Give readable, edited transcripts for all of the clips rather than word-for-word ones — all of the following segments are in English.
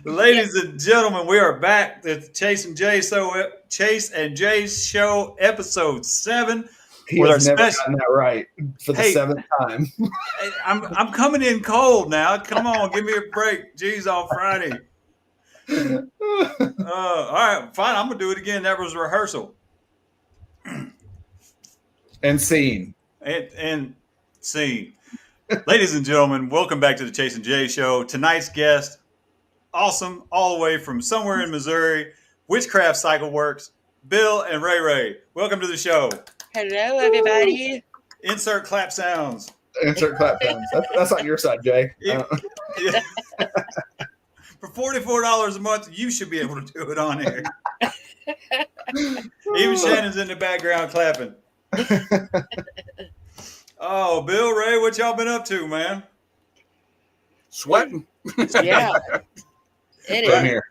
Ladies and gentlemen, we are back. The Chase and Jay's show, episode 7, He with our has never special. gotten that right for the Hey, 7th time. I'm coming in cold now. Come on, give me a break. Jeez, on Friday. All right, fine. I'm gonna do it again. That was rehearsal. And scene. And scene. Ladies and gentlemen, welcome back to the Chase and Jay show. Tonight's guest, awesome, all the way from somewhere in Missouri, Witchcraft Cycle Works, Bill and Ray Ray. Welcome to the show. Hello, everybody. Insert clap sounds. Insert clap sounds. That's on your side, Jay. For $44 a month, you should be able to do it on here. Even Shannon's in the background clapping. Oh, Bill, Ray, what y'all been up to, man? Sweating. Yeah. Right here.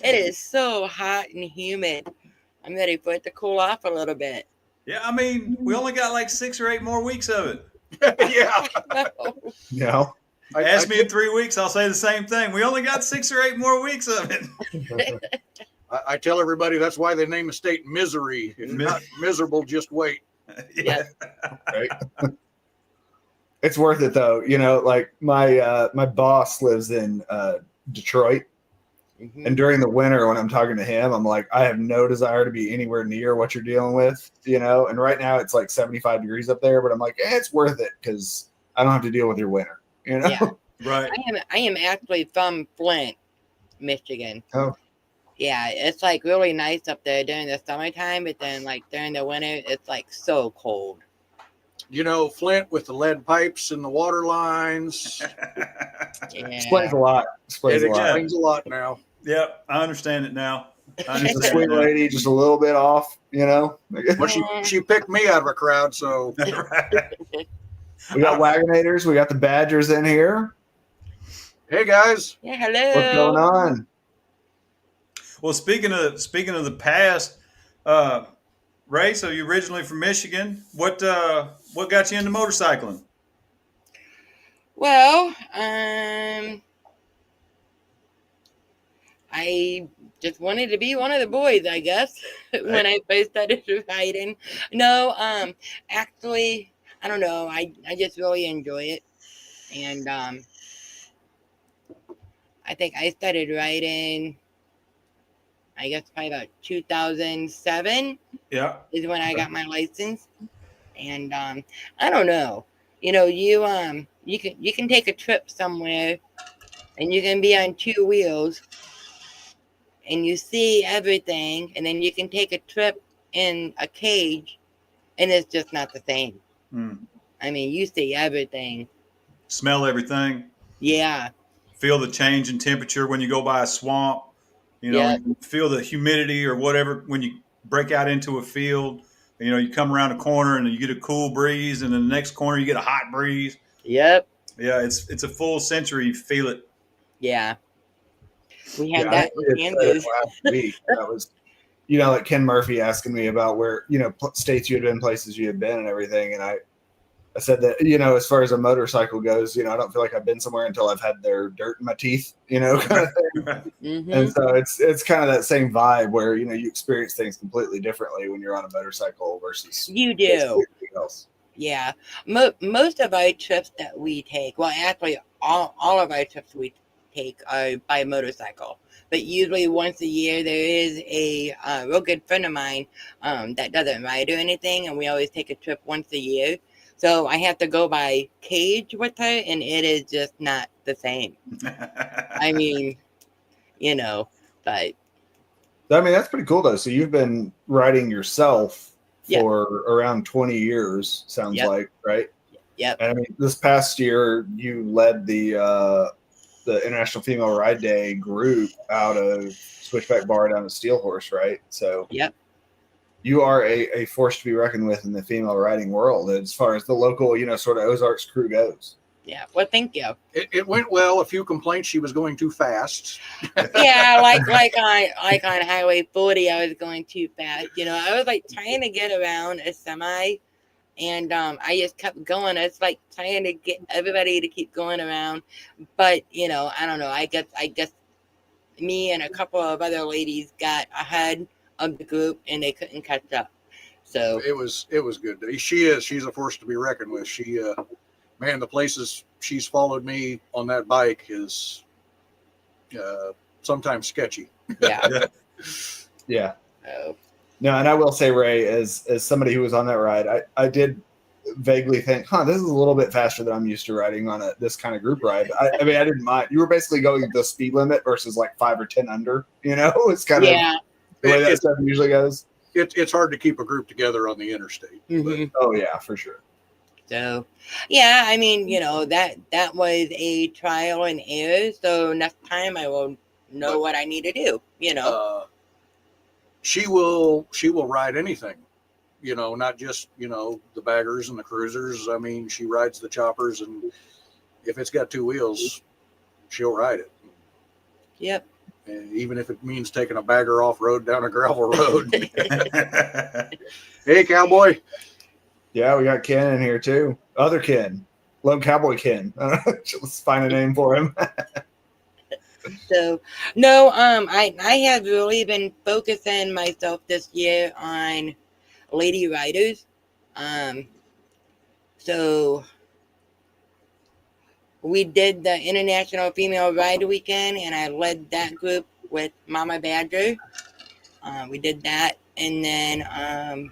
It is so hot and humid. I'm ready for it to cool off a little bit. Yeah, I mean, we only got like 6 or 8 more weeks of it. Yeah. Yeah. Ask me in 3 weeks, I'll say the same thing. We only got 6 or 8 more weeks of it. I tell everybody that's why they name a state Misery. If you're not miserable, just wait. Yeah. Right. It's worth it though. You know, like my boss lives in Detroit. Mhm. And during the winter, when I'm talking to him, I'm like, I have no desire to be anywhere near what you're dealing with, you know. And right now it's like 75 degrees up there, but I'm like, it's worth it because I don't have to deal with your winter, you know. Yeah. Right. I am actually from Flint, Michigan. Oh. Yeah, it's like really nice up there during the summertime, but then like during the winter, it's like so cold. You know, Flint with the lead pipes and the water lines. Yeah. Explains a lot. Explains It a lot. explains a lot now. Yep, I understand it now. I Just a understand sweet it now. lady, just a little bit off, you know. Well, she picked me out of a crowd, so Right. We got Wagonators, we got the Badgers in here. hey guys. Yeah, hello. What's going on? Well, speaking of the past, Ray, so you're originally from Michigan. What got you into motorcycling? Well, I just wanted to be one of the boys, I guess, when I first started riding. No, actually, I don't know. I just really enjoy it. And I think I started riding, I guess probably about 2007 Yeah. is when I got my license. And I don't know. You know, you can take a trip somewhere and you can be on 2 wheels and you see everything, and then you can take a trip in a cage and it's just not the same. I mean, you see everything. Smell everything. Yeah. Feel the change in temperature when you go by a swamp. You know, Yeah. you feel the humidity or whatever when you break out into a field. You know, you come around a corner and you get a cool breeze, and in the next corner you get a hot breeze. Yep. Yeah, it's a full sensory. You feel it. Yeah. We had Yeah, that in Kansas. last week. That was, you know, like Ken Murphy asking me about where, you know, states you had been, places you had been, and everything. And I said that, you know, as far as a motorcycle goes, you know, I don't feel like I've been somewhere until I've had their dirt in my teeth, you know, kind of thing. Mhm. And so it's kind of that same vibe where, you know, you experience things completely differently when you're on a motorcycle versus You do. everything else. Yeah. Most of our trips that we take, well, actually, all of our trips we take are by motorcycle. But usually once a year, there is a real good friend of mine that doesn't ride or anything, and we always take a trip once a year. So I have to go by cage with her, and it is just not the same. I mean, you know, but I mean, that's pretty cool though. So you've been riding yourself Yep. for around 20 years, sounds Yep. like, right? yep. And I mean, this past year you led the International Female Ride Day group out of Switchback Bar down to Steel Horse, right? So Yep. you are a force to be reckoned with in the female riding world as far as the local, you know, sort of Ozarks crew goes. Yeah. Well, thank you. It went well. A few complaints she was going too fast. Yeah, like on Highway 40, I was going too fast. You know, I was like trying to get around a semi, and I just kept going. It's like trying to get everybody to keep going around, but you know, I don't know. I guess me and a couple of other ladies got ahead of the group, and they couldn't catch up. So It was good. She's a force to be reckoned with. Man, the places she's followed me on that bike is sometimes sketchy. yeah. Yeah. Yeah. So, No, and I will say, Ray, as somebody who was on that ride, I did vaguely think, this is a little bit faster than I'm used to riding on this kind of group ride. I mean, I didn't mind. You were basically going the speed limit versus like 5 or 10 under. It's kind of yeah. the way that stuff usually goes. It's hard to keep a group together on the interstate. Mhm. Oh yeah, for sure. So, yeah, I mean, that was a trial and error. So next time I will know what I need to do. She will ride anything, not just the baggers and the cruisers. I mean, she rides the choppers, and if it's got 2 wheels, she'll ride it. Yep. And even if it means taking a bagger off road down a gravel road. Hey, cowboy. Yeah, we got Ken in here too. Other Ken, Lone Cowboy Ken. Let's find a name for him. So no, I have really been focusing myself this year on lady riders. So we did the International Female Ride Weekend, and I led that group with Mama Badger. We did that, and then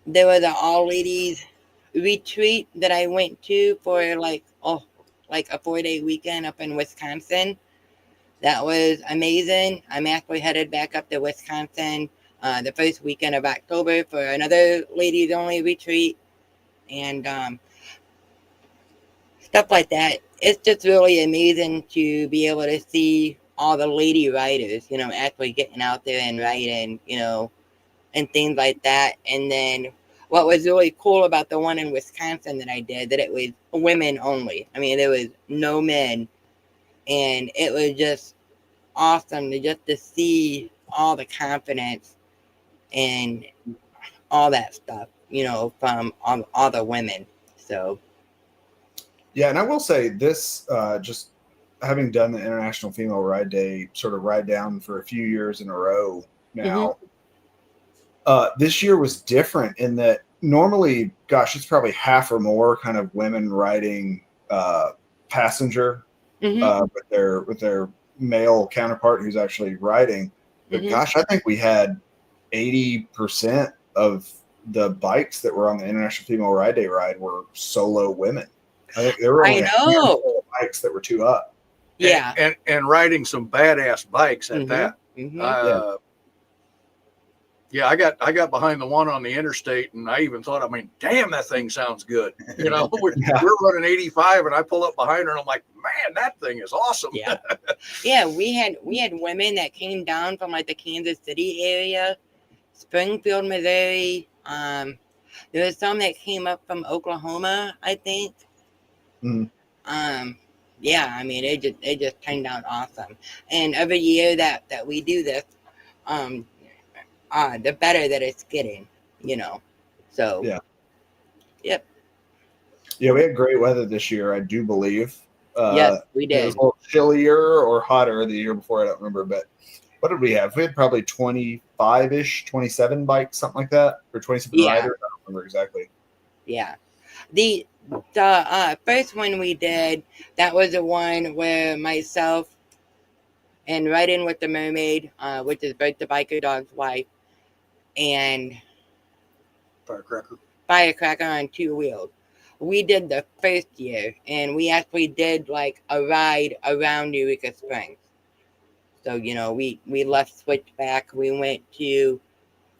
there was an all ladies retreat that I went to for like a 4-day weekend up in Wisconsin. That was amazing. I'm actually headed back up to Wisconsin the first weekend of October for another ladies only retreat, and stuff like that. It's just really amazing to be able to see all the lady riders, actually getting out there and riding, and things like that. And then what was really cool about the one in Wisconsin that I did, that it was women only. I mean, there was no men, and it was just awesome to see all the confidence and all that stuff, from all the women. So Yeah, and I will say this, just having done the International Female Ride Day sort of ride down for a few years in a row now, this year was different in that normally, gosh, it's probably half or more kind of women riding passenger with their male counterpart who's actually riding. But gosh, I think we had 80% of the bikes that were on the International Female Ride Day ride were solo women. I think there were only a handful of bikes that were 2 up. Yeah. And riding some badass bikes at that. Yeah, I got behind the one on the interstate, and I even thought, damn, that thing sounds good. We're running 85, and I pull up behind her, and I'm like, man, that thing is awesome. Yeah, yeah. We had women that came down from like the Kansas City area, Springfield, Missouri. There was some that came up from Oklahoma, I think. Yeah, I mean, it just turned out awesome. And every year that we do this, the better that it's getting, So yeah, yep. Yeah, we had great weather this year, I do believe. Yes, we did. It was a little chillier or hotter the year before, I don't remember, but what did we have? We had probably 25-ish, 27 bikes, something like that, or 27 riders. I don't remember exactly. Yeah. The first one we did, that was the one where myself and Riding with the Mermaid, which is both the biker dog's wife, and Firecracker on 2 wheels. We did the first year, and we actually did like a ride around Eureka Springs. So, we left Switchback. We went to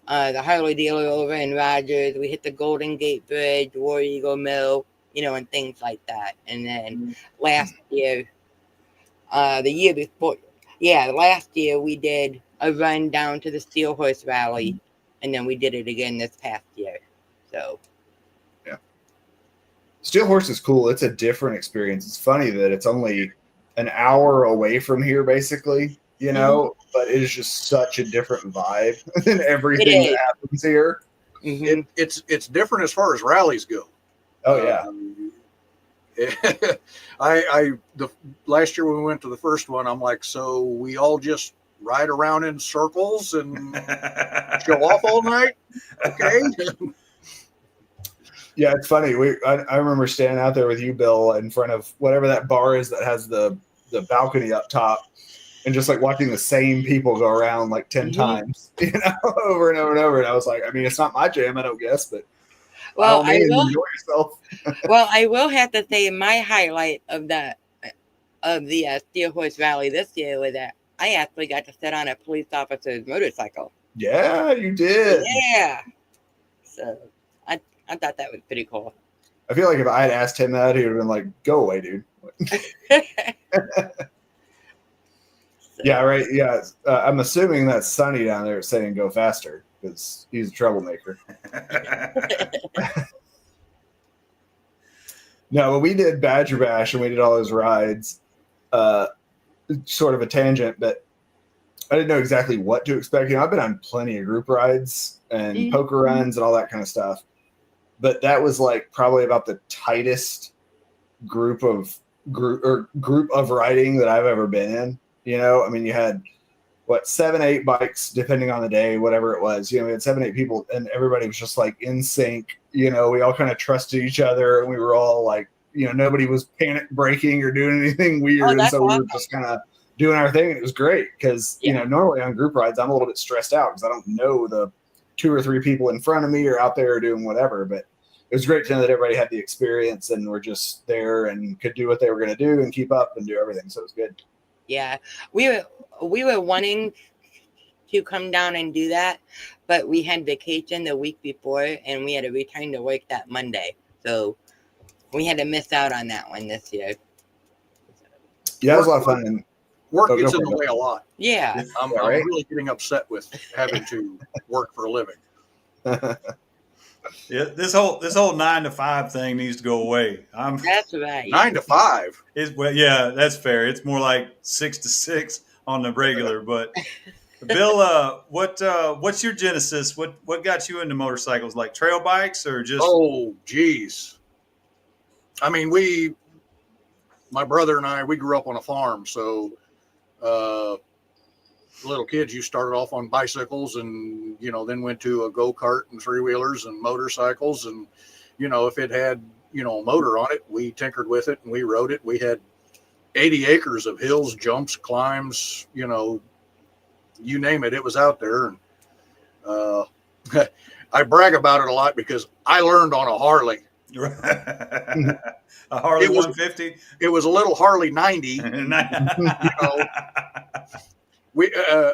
the Harley dealer over in Rogers. We hit the Golden Gate Bridge, War Eagle Mill, and things like that. And then last year, the year before, last year we did a run down to the Steel Horse Rally, and then we did it again this past year. So, yeah. Steel Horse is cool. It's a different experience. It's funny that it's only an hour away from here, basically, but it is just such a different vibe than everything that happens here. It's different as far as rallies go. Oh, yeah. The last year when we went to the first one, I'm like, so we all just ride around in circles and show off all night? Okay. Yeah, it's funny. I remember standing out there with you, Bill, in front of whatever that bar is that has the balcony up top, and just like watching the same people go around like 10 times, over and over and over. And I was like, I mean, it's not my jam, I don't guess, but by all means, enjoy yourself. Well, I will have to say my highlight of the Steel Horse Rally this year was that I actually got to sit on a police officer's motorcycle. Yeah, you did. Yeah. So I thought that was pretty cool. I feel like if I had asked him that, he would have been like, "Go away, dude." Yeah, right. Yeah, I'm assuming that's Sonny down there saying "Go faster" because he's a troublemaker. No, but we did Badger Bash and we did all those rides. Sort of a tangent, but I didn't know exactly what to expect. I've been on plenty of group rides and poker runs and all that kind of stuff. But that was like probably about the tightest group of riding that I've ever been in. I mean, you had 7, 8 bikes depending on the day, whatever it was. We had 7, 8 people, and everybody was just like in sync. We all kind of trusted each other, and we were all like, nobody was panic braking or doing anything weird, and so we were just kind of doing our thing, and it was great because normally on group rides I'm a little bit stressed out because I don't know the 2 or 3 people in front of me or out there doing whatever. But it was great to know that everybody had the experience and were just there and could do what they were going to do and keep up and do everything. So it was good. Yeah, we were wanting to come down and do that, but we had vacation the week before and we had to return to work that Monday, so we had to miss out on that one this year. Yeah, it was a lot of fun. And work gets in the way a lot. Yeah, I'm really getting upset with having to work for a living. Yeah, this whole 9 to 5 thing needs to go away. That's right. 9 to 5. Yeah, that's fair. It's more like 6 to 6 on the regular. But Bill, what's your genesis? What got you into motorcycles? Like trail bikes or just? Oh, geez. I mean, my brother and I, we grew up on a farm, so little kids, you started off on bicycles and, then went to a go-kart and 3-wheelers and motorcycles. And, if it had, a motor on it, we tinkered with it and we rode it. We had 80 acres of hills, jumps, climbs, you name it, it was out there. And I brag about it a lot because I learned on a Harley. A Harley 150? It was a little Harley 90.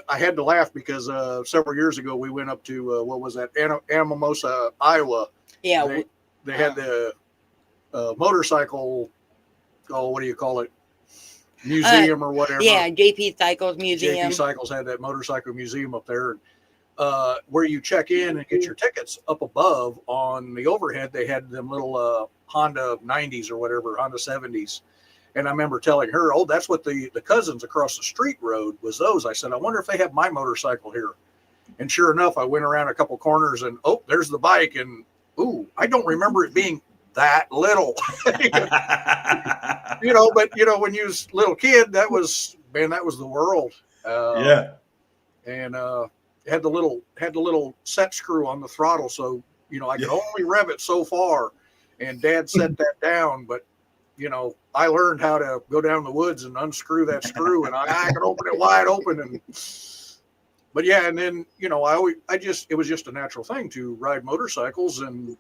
I had to laugh because several years ago we went up to what was that, Anamosa, Iowa. Yeah, they had the motorcycle. Oh, what do you call it? Museum or whatever. Yeah, JP Cycles Museum. JP Cycles had that motorcycle museum up there, where you check in and get your tickets. Up above on the overhead, they had them little Honda 90s or whatever, Honda 70s. And I remember telling her, "Oh, that's what the cousins across the street rode, was those." I said, "I wonder if they have my motorcycle here." And sure enough, I went around a couple corners and, oh, there's the bike. And, ooh, I don't remember it being that little. But, when you was a little kid, that was the world. Yeah. And it had the little set screw on the throttle. So, I could only rev it so far. And Dad set that down. But, I learned how to go down the woods and unscrew that screw, and I could open it wide open. But yeah, and then, it was just a natural thing to ride motorcycles. And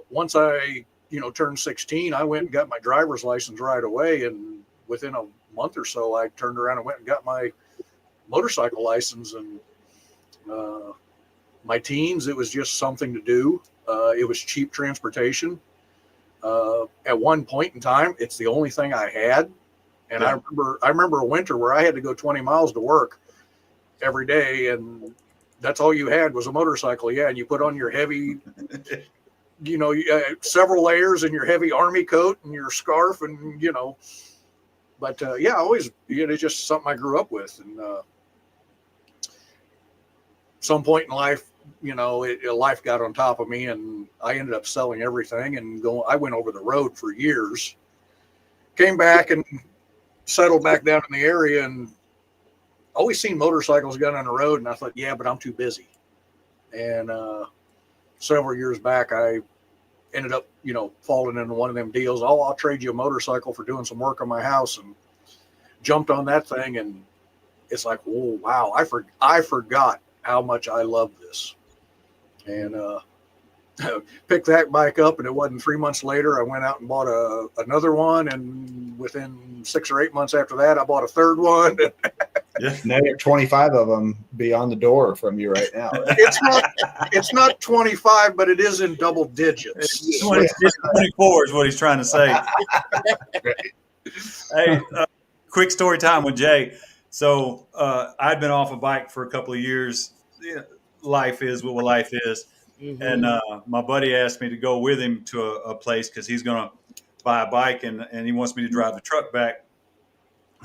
once I, turned 16, I went and got my driver's license right away. And within a month or so, I turned around and went and got my motorcycle license. And my teens, it was just something to do. It was cheap transportation. At one point in time, it's the only thing I had. And yeah. I remember a winter where I had to go 20 miles to work every day. And that's all you had was a motorcycle. Yeah. And you put on your heavy, several layers and your heavy army coat and your scarf and, but yeah, always, it's just something I grew up with. And some point in life, life got on top of me, and I ended up selling everything and going. I went over the road for years, came back and settled back down in the area, and always seen motorcycles going on the road. And I thought, yeah, but I'm too busy. And several years back, I ended up, falling into one of them deals. Oh, I'll trade you a motorcycle for doing some work on my house, and jumped on that thing. And it's like, oh, wow, I forgot how much I love this. And picked that bike up, and it wasn't 3 months later, I went out and bought another one. And within 6 or 8 months after that, I bought a third one. Yeah. Now you have 25 of them beyond the door from you right now. It's not 25, but it is in double digits. 24 is what he's trying to say. Hey, quick story time with Jay. So I'd been off a bike for a couple of years. Life is what life is. Mm-hmm. And my buddy asked me to go with him to a place because he's going to buy a bike, and he wants me to drive the truck back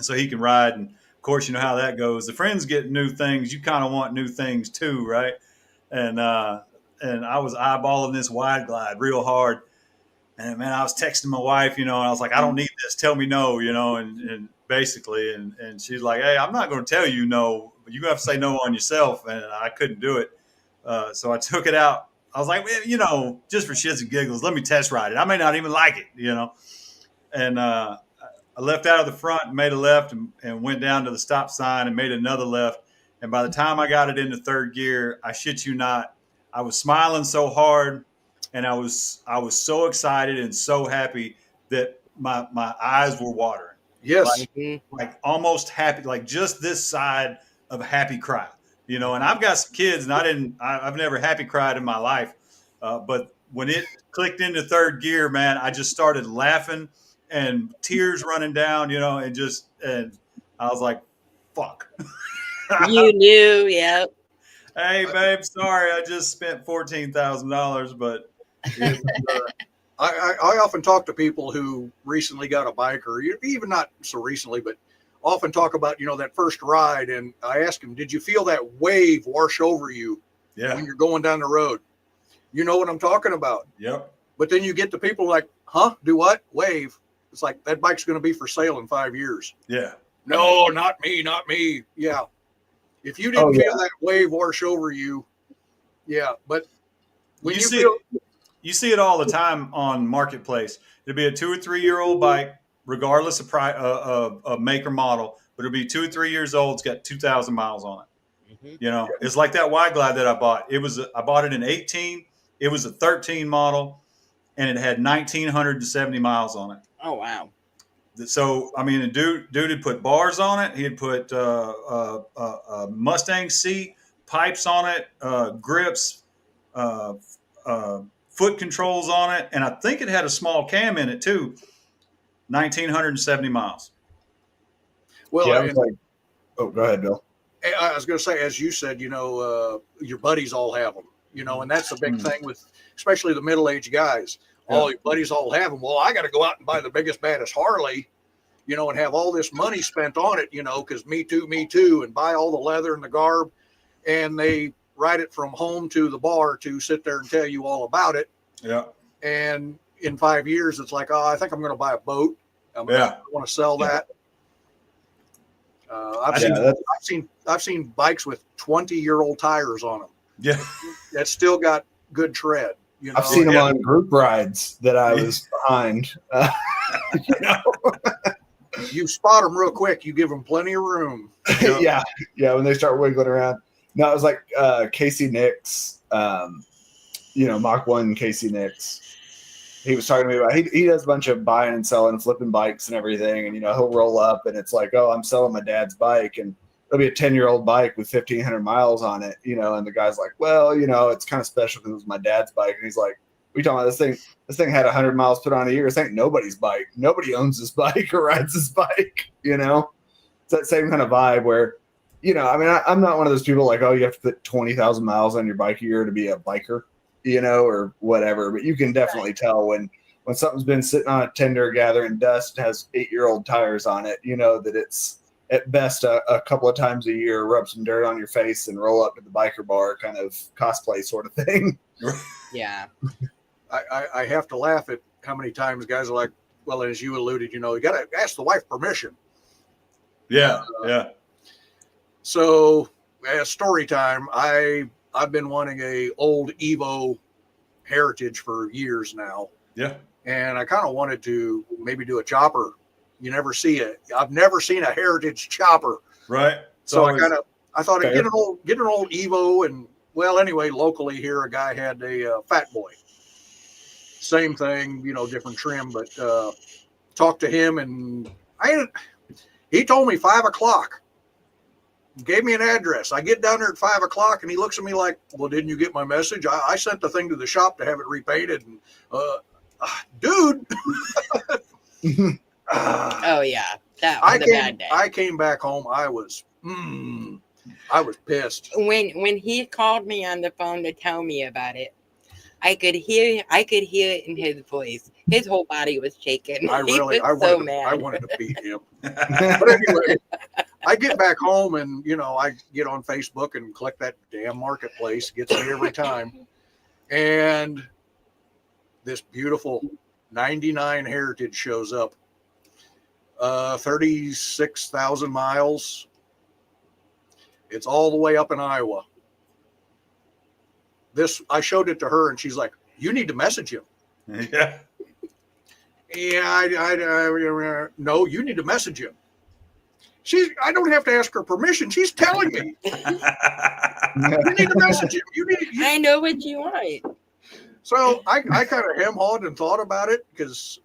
so he can ride. And of course, you know how that goes. The friends get new things. You kind of want new things too, right? And I was eyeballing this Wide Glide real hard. And man, I was texting my wife, and I was like, I don't need this. Tell me no, and basically, and she's like, hey, I'm not going to tell you no, but you're going to have to say no on yourself. And I couldn't do it. So I took it out. I was like, well, just for shits and giggles, let me test ride it. I may not even like it, And I left out of the front and made a left and went down to the stop sign and made another left. And by the time I got it into third gear, I shit you not, I was smiling so hard, and I was so excited and so happy that my eyes were watering. Yes, like almost happy, like just this side of a happy cry. And I've got some kids, and I've never happy cried in my life. But when it clicked into third gear, man, I just started laughing and tears running down, and I was like, fuck. You knew, yeah. Hey, babe, sorry, I just spent $14,000, but I often talk to people who recently got a bike, or even not so recently, but often talk about, that first ride. And I ask them, did you feel that wave wash over you when you're going down the road? You know what I'm talking about? Yep. But then you get the people like, huh? Do what? Wave. It's like, that bike's going to be for sale in 5 years. Yeah. No, not me. Yeah. If you didn't feel that wave wash over you, yeah. But when you see it all the time on Marketplace. It'll be a 2 or 3 year old bike, regardless of make or model, but it'll be 2 or 3 years old. It's got 2,000 miles on it. Mm-hmm. It's like that Wide Glide that I bought. I bought it in 18. It was a 13 model, and it had 1,970 miles on it. Oh, wow. So, I mean, the dude had put bars on it. He had put Mustang seat, pipes on it, grips, foot controls on it. And I think it had a small cam in it too. 1,970 miles. Well, yeah, go ahead, Bill. I was going to say, as you said, your buddies all have them, and that's a big thing with, especially the middle-aged guys. All your buddies all have them. Well, I got to go out and buy the biggest, baddest Harley, and have all this money spent on it, because me too, and buy all the leather and the garb. And they ride it from home to the bar to sit there and tell you all about it. Yeah. And in 5 years, it's like, I think I'm going to buy a boat. I want to sell that. I've seen bikes with 20-year-old tires on them. Yeah. That still got good tread. I've seen them on group rides that I was behind. You spot them real quick. You give them plenty of room. Yeah. When they start wiggling around. No, it was like Casey Nix, Mach 1 Casey Nix. He was talking to me about he does a bunch of buying and selling and flipping bikes and everything. And, he'll roll up and it's like, oh, I'm selling my dad's bike. And it'll be a 10-year-old bike with 1,500 miles on it, and the guy's like, well, it's kind of special because it was my dad's bike. And he's like, what are you talking about? This thing had 100 miles put on a year. This ain't nobody's bike. Nobody owns this bike or rides this bike, It's that same kind of vibe where, I'm not one of those people like, oh, you have to put 20,000 miles on your bike a year to be a biker, or whatever. But you can definitely tell when something's been sitting on a tender gathering dust and has 8-year-old tires on it, that at best a couple of times a year, rub some dirt on your face and roll up to the biker bar kind of cosplay sort of thing. Yeah. I have to laugh at how many times guys are like, well, as you alluded, you got to ask the wife permission. Yeah. Yeah. So, story time. I've been wanting a old Evo Heritage for years now. Yeah. And I kind of wanted to maybe do a chopper. You never see it. I've never seen a Heritage chopper. Right. So I thought I'd fair. get an old Evo. And well, anyway, locally here, a guy had a Fat Boy. Same thing, different trim, but talked to him and he told me 5 o'clock. Gave me an address. I get down there at 5 o'clock and he looks at me like, well, didn't you get my message? I sent the thing to the shop to have it repainted. And dude. Oh yeah, that was a bad day. I came back home. I was pissed. When he called me on the phone to tell me about it, I could hear it in his voice. His whole body was shaking. I wanted to beat him. But anyway, I get back home and I get on Facebook and click that damn marketplace. Gets me every time. And this beautiful 99 Heritage shows up. 36,000 miles. It's all the way up in Iowa. I showed it to her and she's like, you need to message him. Yeah. Yeah, no, you need to message him. I don't have to ask her permission. She's telling me. You need to message him. I know what you want. So I kind of hem-hawed and thought about it because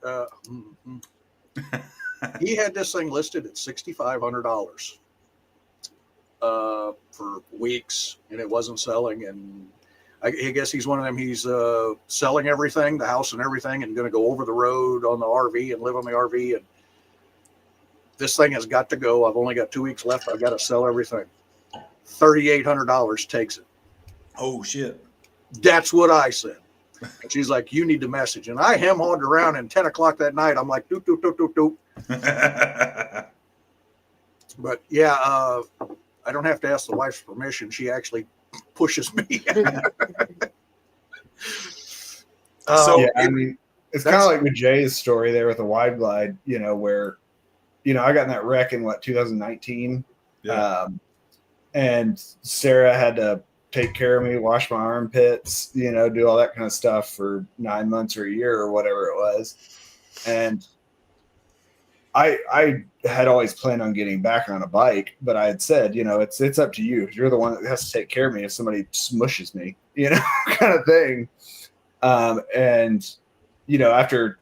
he had this thing listed at $6,500 for weeks, and it wasn't selling. And I guess he's one of them. He's selling everything, the house and everything, and going to go over the road on the RV and live on the RV. And this thing has got to go. I've only got 2 weeks left. I've got to sell everything. $3,800 takes it. Oh shit. That's what I said. And she's like, you need to message. And I hem-hawed around, and 10 o'clock that night, I'm like, doop, doop, doop, doop, doop. But yeah, I don't have to ask the wife's permission. She actually pushes me. So I mean, it's kind of like with Jay's story there with the wide glide, where, I got in that wreck in 2019. Yeah. And Sarah had to take care of me, wash my armpits, do all that kind of stuff for 9 months or a year or whatever it was. And I had always planned on getting back on a bike, but I had said, it's up to you. You're the one that has to take care of me if somebody smushes me, kind of thing. And after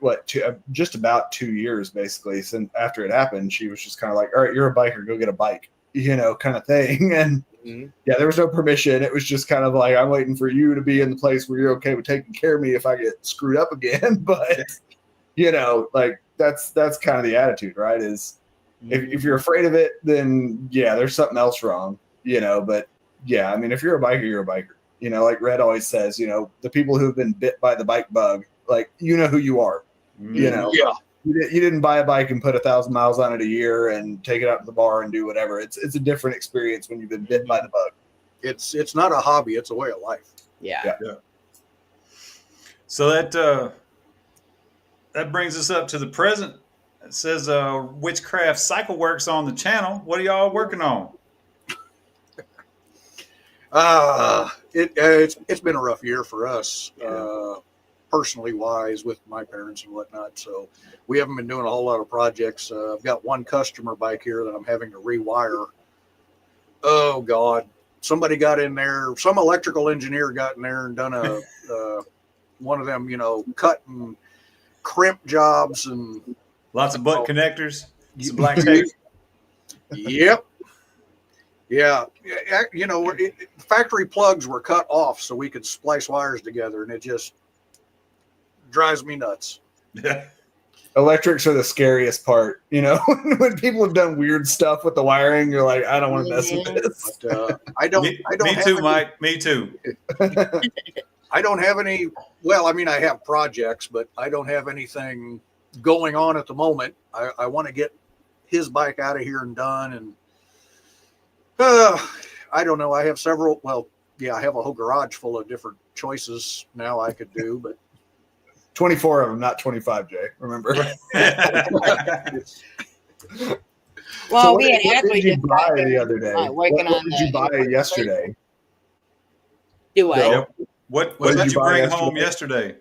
just about 2 years, basically, since after it happened, she was just kind of like, all right, you're a biker, go get a bike, kind of thing. And yeah, there was no permission. It was just kind of like, I'm waiting for you to be in the place where you're okay with taking care of me if I get screwed up again. But, like that's kind of the attitude, right? Is if you're afraid of it, then yeah, there's something else wrong, but yeah, I mean, if you're a biker, you're a biker, like Red always says, the people who've been bit by the bike bug, like, who you are, Yeah. You didn't buy a bike and put 1,000 miles on it a year and take it out to the bar and do whatever. It's a different experience when you've been bit by the bug. It's not a hobby. It's a way of life. Yeah. So that brings us up to the present. It says Witchcraft Cycle Works on the channel. What are y'all working on? It's been a rough year for us, personally wise, with my parents and whatnot. So we haven't been doing a whole lot of projects. I've got one customer bike here that I'm having to rewire. Oh God. Somebody got in there, some electrical engineer got in there and done one of them, cut and crimp jobs and lots of butt connectors, some black tape. Yep. Yeah. Factory plugs were cut off so we could splice wires together, and it just drives me nuts. Yeah. Electrics are the scariest part, when people have done weird stuff with the wiring, you're like, I don't want to mess with this. But, I don't Me have too, any, Mike. Me too. I don't have any. Well, I mean, I have projects, but I don't have anything going on at the moment. I want to get his bike out of here and done. And I don't know. I have several. Well, yeah, I have a whole garage full of different choices now I could do, but 24 of them, not 25, Jay. Remember? Well, So we had what actually did you just buy got the done, other day? working What on did you buy yesterday? Do what? Bill? Yep. What What did did you you buy bring home yesterday?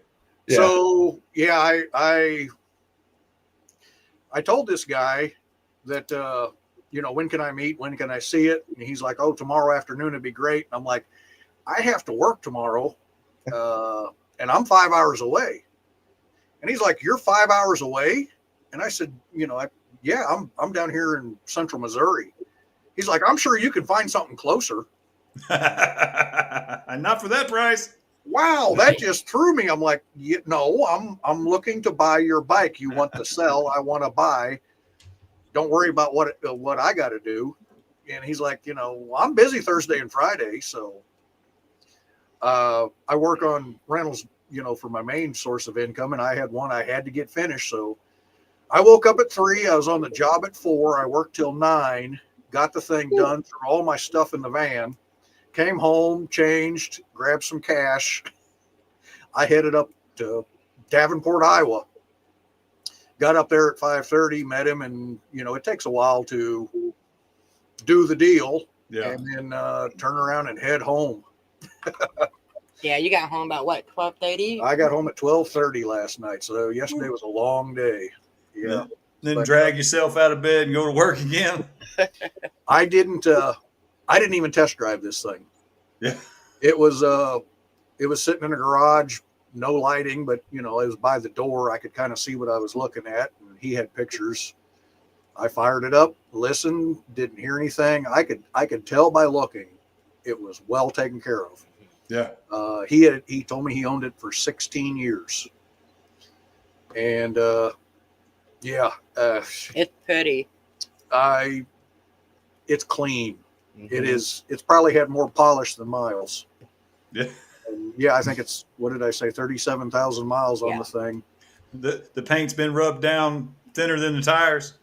Yeah. So yeah, I told this guy that when can I meet? When can I see it? And he's like, oh, tomorrow afternoon would be great. And I'm like, I have to work tomorrow, and I'm 5 hours away. And he's like, you're 5 hours away? And I said, yeah, I'm down here in central Missouri. He's like, I'm sure you can find something closer. Not for that price. Wow, that just threw me. I'm like, no, I'm looking to buy your bike. You want to sell? I want to buy. Don't worry about what I got to do. And he's like, I'm busy Thursday and Friday, so I work on rentals, for my main source of income, and I had one I had to get finished. So I woke up at 3. I was on the job at 4. I worked till 9. Got the thing done. Threw all my stuff in the van. Came home, changed, grabbed some cash. I headed up to Davenport, Iowa. Got up there at 5:30, met him, and it takes a while to do the deal, and then turn around and head home. Yeah, you got home about what, 12:30? I got home at 12:30 last night, so yesterday was a long day. Yeah. Then drag yourself out of bed and go to work again. I didn't even test drive this thing. Yeah. It was sitting in a garage, no lighting, but it was by the door. I could kind of see what I was looking at, and he had pictures. I fired it up, listened, didn't hear anything. I could tell by looking it was well taken care of. Yeah. He told me he owned it for 16 years. And It's pretty. It's clean. Mm-hmm. It is. It's probably had more polish than miles. Yeah. And yeah, I think it's, what did I say, 37,000 miles on the thing. The paint's been rubbed down thinner than the tires.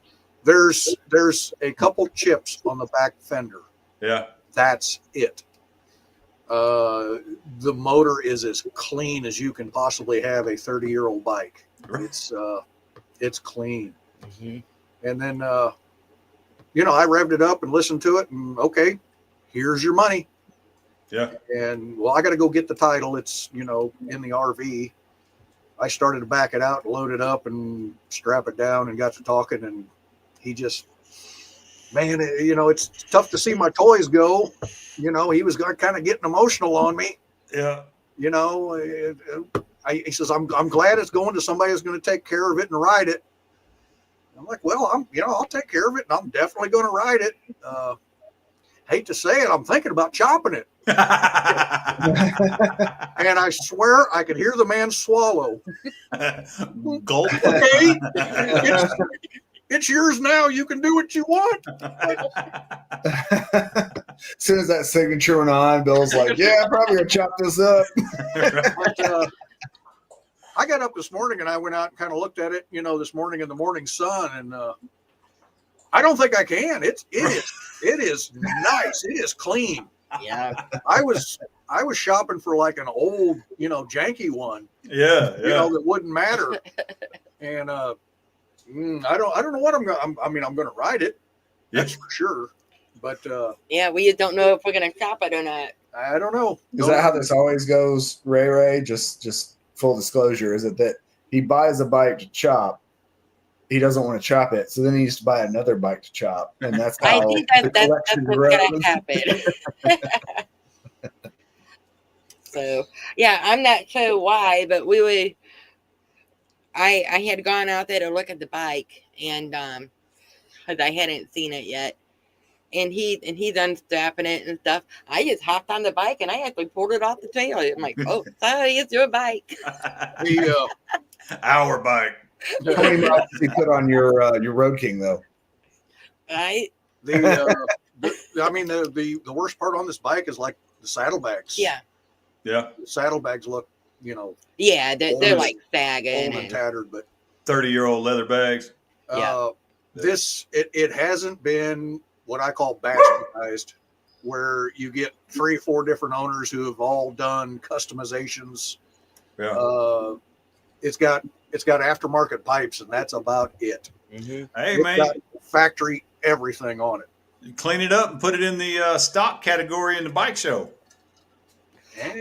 There's a couple chips on the back fender. Yeah. That's it. The motor is as clean as you can possibly have a 30-year-old bike. It's clean. Mm-hmm. And then, I revved it up and listened to it, and okay, here's your money. Yeah. And well, I got to go get the title. It's, in the RV. I started to back it out, load it up, and strap it down, and got to talking. And he just, man, it's tough to see my toys go. He was kind of getting emotional on me. Yeah. He says, I'm glad it's going to somebody who's going to take care of it and ride it. I'm like, well, I'll take care of it, and I'm definitely going to ride it. Hate to say it, I'm thinking about chopping it. And I swear I could hear the man swallow. Gulp. Okay, it's yours now. You can do what you want. As soon as that signature went on, Bill's like, yeah, I'm probably going to chop this up. But, I got up this morning and I went out and kind of looked at it, this morning in the morning sun, and I don't think I can. It is nice. It is clean. Yeah. I was shopping for like an old, janky one. Yeah. That wouldn't matter. And I don't know what I'm going to ride it. That's for sure. But yeah, we just don't know if we're gonna chop it or not. I don't know. Is that how this always goes, Ray? Just full disclosure, is it that he buys a bike to chop, he doesn't want to chop it, so then he needs to buy another bike to chop, and that's how I think the that's collection what's grows. gonna happen. So yeah, I'm not sure why, but I had gone out there to look at the bike, and because I hadn't seen it yet. And he's unstrapping it and stuff. I just hopped on the bike and I actually pulled it off the trailer. I'm like, oh, sorry, it's your bike. Our bike. How many miles does he put on your Road King though? Right? The worst part on this bike is like the saddlebags. Yeah. Yeah. The saddlebags look, Yeah, they're like sagging old and tattered, but 30-year-old leather bags. Yeah. it hasn't been what I call bastardized, where you get 3 or 4 different owners who have all done customizations. Yeah. It's got aftermarket pipes, and that's about it. Mm-hmm. Hey, It's man, got factory everything on it. you clean it up and put it in the stock category in the bike show.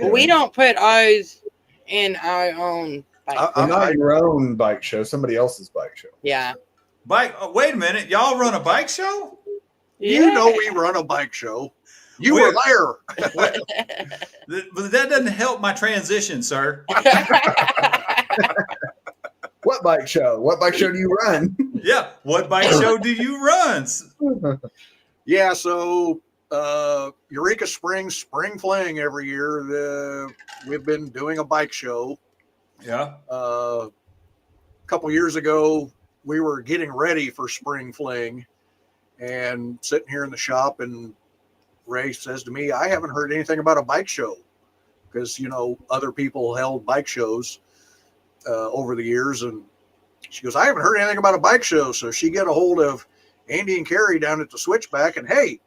Well, we don't put ours in our own bike. Well, not your own bike show, somebody else's bike show. Yeah. Wait a minute. Y'all run a bike show? You know we run a bike show. You were there. But that doesn't help my transition, sir. What bike show? What bike show do you run? Yeah. What bike show do you run? Yeah, so Eureka Springs Spring Fling every year. We've been doing a bike show. Yeah. A couple years ago, we were getting ready for Spring Fling and sitting here in the shop, and Ray says to me, I haven't heard anything about a bike show, because, other people held bike shows over the years. And she goes, I haven't heard anything about a bike show. So she get a hold of Andy and Carrie down at the Switchback, and hey,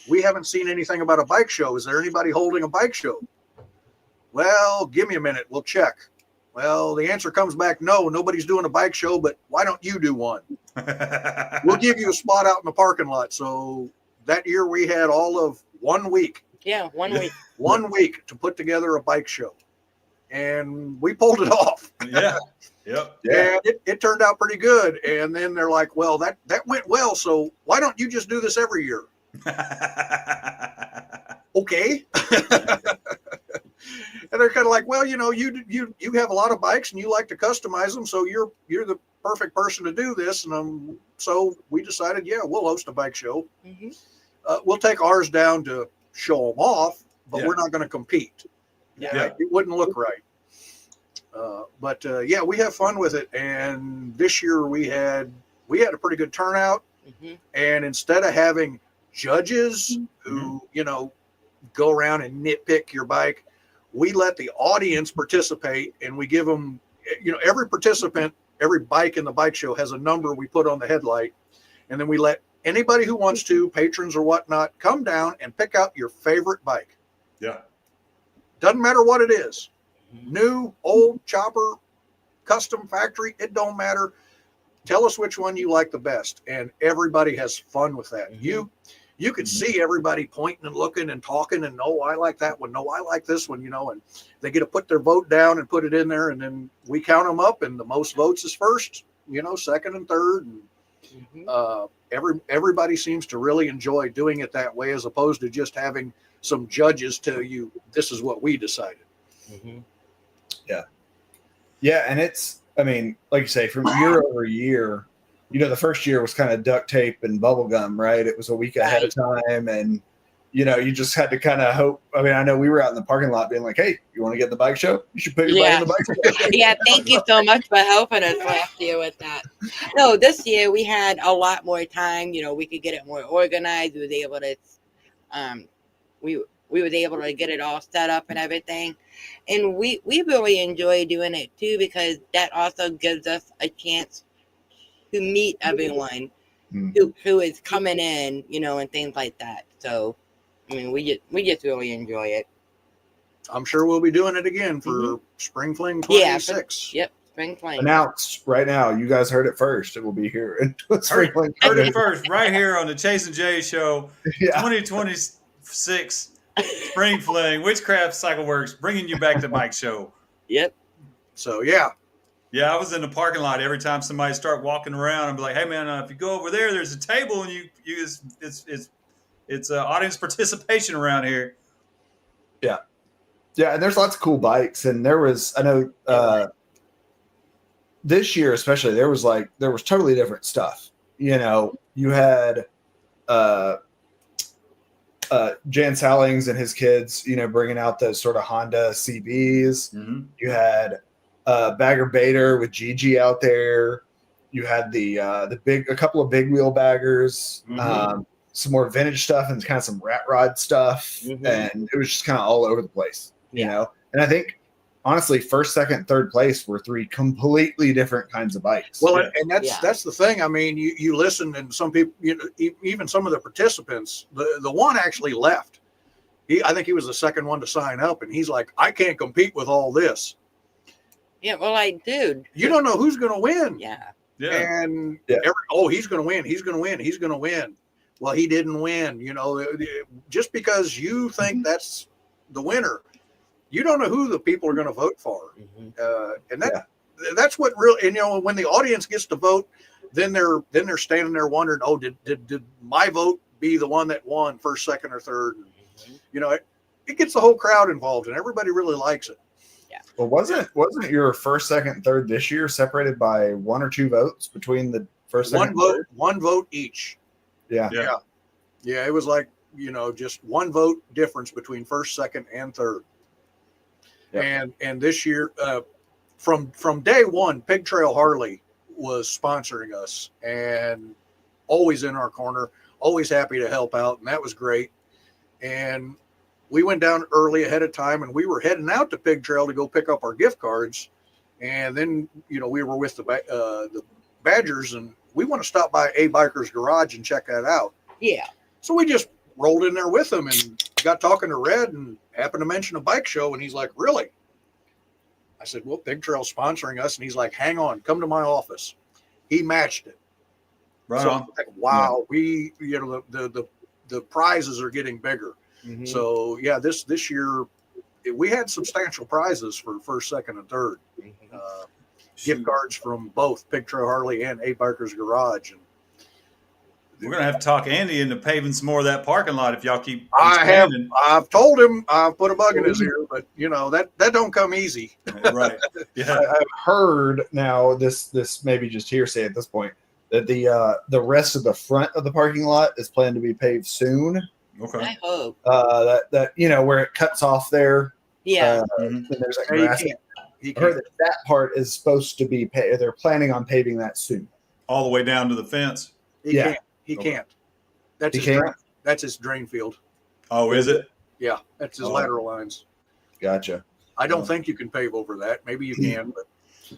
we haven't seen anything about a bike show. Is there anybody holding a bike show? Well, give me a minute. We'll check. Well, the answer comes back, no, nobody's doing a bike show, but why don't you do one? We'll give you a spot out in the parking lot. So that year we had all of 1 week. Yeah, 1 week. 1 week to put together a bike show. And we pulled it off. Yeah. Yep. Yeah. And it turned out pretty good. And then they're like, well, that went well. So why don't you just do this every year? Okay. And they're kind of like, well, you have a lot of bikes and you like to customize them, so you're the perfect person to do this. And so we decided, yeah, we'll host a bike show. Mm-hmm. We'll take ours down to show them off, but Yeah. we're not going to compete. Yeah. It wouldn't look right. But we have fun with it. And this year we had a pretty good turnout. Mm-hmm. And instead of having judges who, go around and nitpick your bike, we let the audience participate, and we give them, every participant, every bike in the bike show has a number we put on the headlight. And then we let anybody who wants to, patrons or whatnot, come down and pick out your favorite bike. Yeah. Doesn't matter what it is. New, old, chopper, custom, factory, it don't matter. Tell us which one you like the best. And everybody has fun with that. Mm-hmm. You could see everybody pointing and looking and talking, and no, I like that one. No, I like this one, and they get to put their vote down and put it in there. And then we count them up, and the most votes is first, second and third. And everybody seems to really enjoy doing it that way, as opposed to just having some judges tell you, this is what we decided. Mm-hmm. Yeah, and like you say, from year over year, the first year was kind of duct tape and bubble gum, right? It was a week ahead of time, and you just had to kind of hope. I know we were out in the parking lot being like, "Hey, you want to get in the bike show? You should put your bike in the bike show." Yeah, thank you so much for helping us last year with that. No, this year we had a lot more time. We could get it more organized. We was able to, we was able to get it all set up and everything. And we really enjoy doing it too, because that also gives us a chance to meet everyone who is coming in, and things like that. So, we just really enjoy it. I'm sure we'll be doing it again for Spring Fling 26. Yep, Spring Fling. Announced right now. You guys heard it first. It will be here in Spring Fling. Heard it first, right here on the Chase and Jay Show, 2026 Spring Fling, Witchcraft Cycle Works, bringing you back to Bike Show. Yep. So, yeah. Yeah, I was in the parking lot every time somebody start walking around and be like, "Hey man, if you go over there, there's a table, and it's audience participation around here." Yeah, and there's lots of cool bikes, and there was, I know, this year especially, there was totally different stuff. You had Jan Sallings and his kids, bringing out those sort of Honda CBs. Mm-hmm. You had Bagger Bader with Gigi out there. You had a couple of big wheel baggers, some more vintage stuff, and kind of some rat rod stuff, and it was just kind of all over the place, And I think honestly, first, second, third place were 3 completely different kinds of bikes. Well, Yeah. and that's the thing. I mean, you listen, and some people, even some of the participants, the one actually left. I think he was the second one to sign up, and he's like, I can't compete with all this. Yeah, well, like, dude, You don't know who's going to win. yeah, And Yeah. he's going to win. He's going to win. He's going to win. Well, he didn't win. Just because you think that's the winner, you don't know who the people are going to vote for. And that's what really. And when the audience gets to vote, then they're standing there wondering, oh, did my vote be the one that won first, second, or third? It gets the whole crowd involved, and everybody really likes it. Well, wasn't your first, second, third this year separated by 1 or 2 votes between the first, second, one vote each. Yeah. It was like just 1 vote difference between first, second, and third. Yeah. And this year, from day one, Pig Trail Harley was sponsoring us and always in our corner, always happy to help out, and that was great. And we went down early ahead of time, and we were heading out to Pig Trail to go pick up our gift cards. And then, we were with the Badgers, and we want to stop by A Biker's Garage and check that out. yeah. So we just rolled in there with him and got talking to Red and happened to mention a bike show. And he's like, really? I said, well, Pig Trail's sponsoring us. And he's like, hang on, come to my office. He matched it. Right So on. like, wow, we, the prizes are getting bigger. Mhm. So yeah, this year we had substantial prizes for first, second, and third. Gift cards from both Pig Trail Harley and A Biker's Garage. And We're gonna have to talk Andy into paving some more of that parking lot if y'all keep I have. expanding. I've told him. I've put a bug in his ear, but that don't come easy. Right. Yeah. I've heard now this may be just hearsay at this point that the rest of the front of the parking lot is planned to be paved soon. Okay. I hope. That where it cuts off there. Yeah. And there's like He grass. can't. He I heard can't. that part is supposed to be they're planning on paving that soon. All the way down to the fence. He Yeah. can't. He can't. That's He his. can't? Drain, that's his drain field. Oh, is it? Yeah, that's his Oh. lateral lines. Gotcha. I don't Oh. think you can pave over that. Maybe you can, but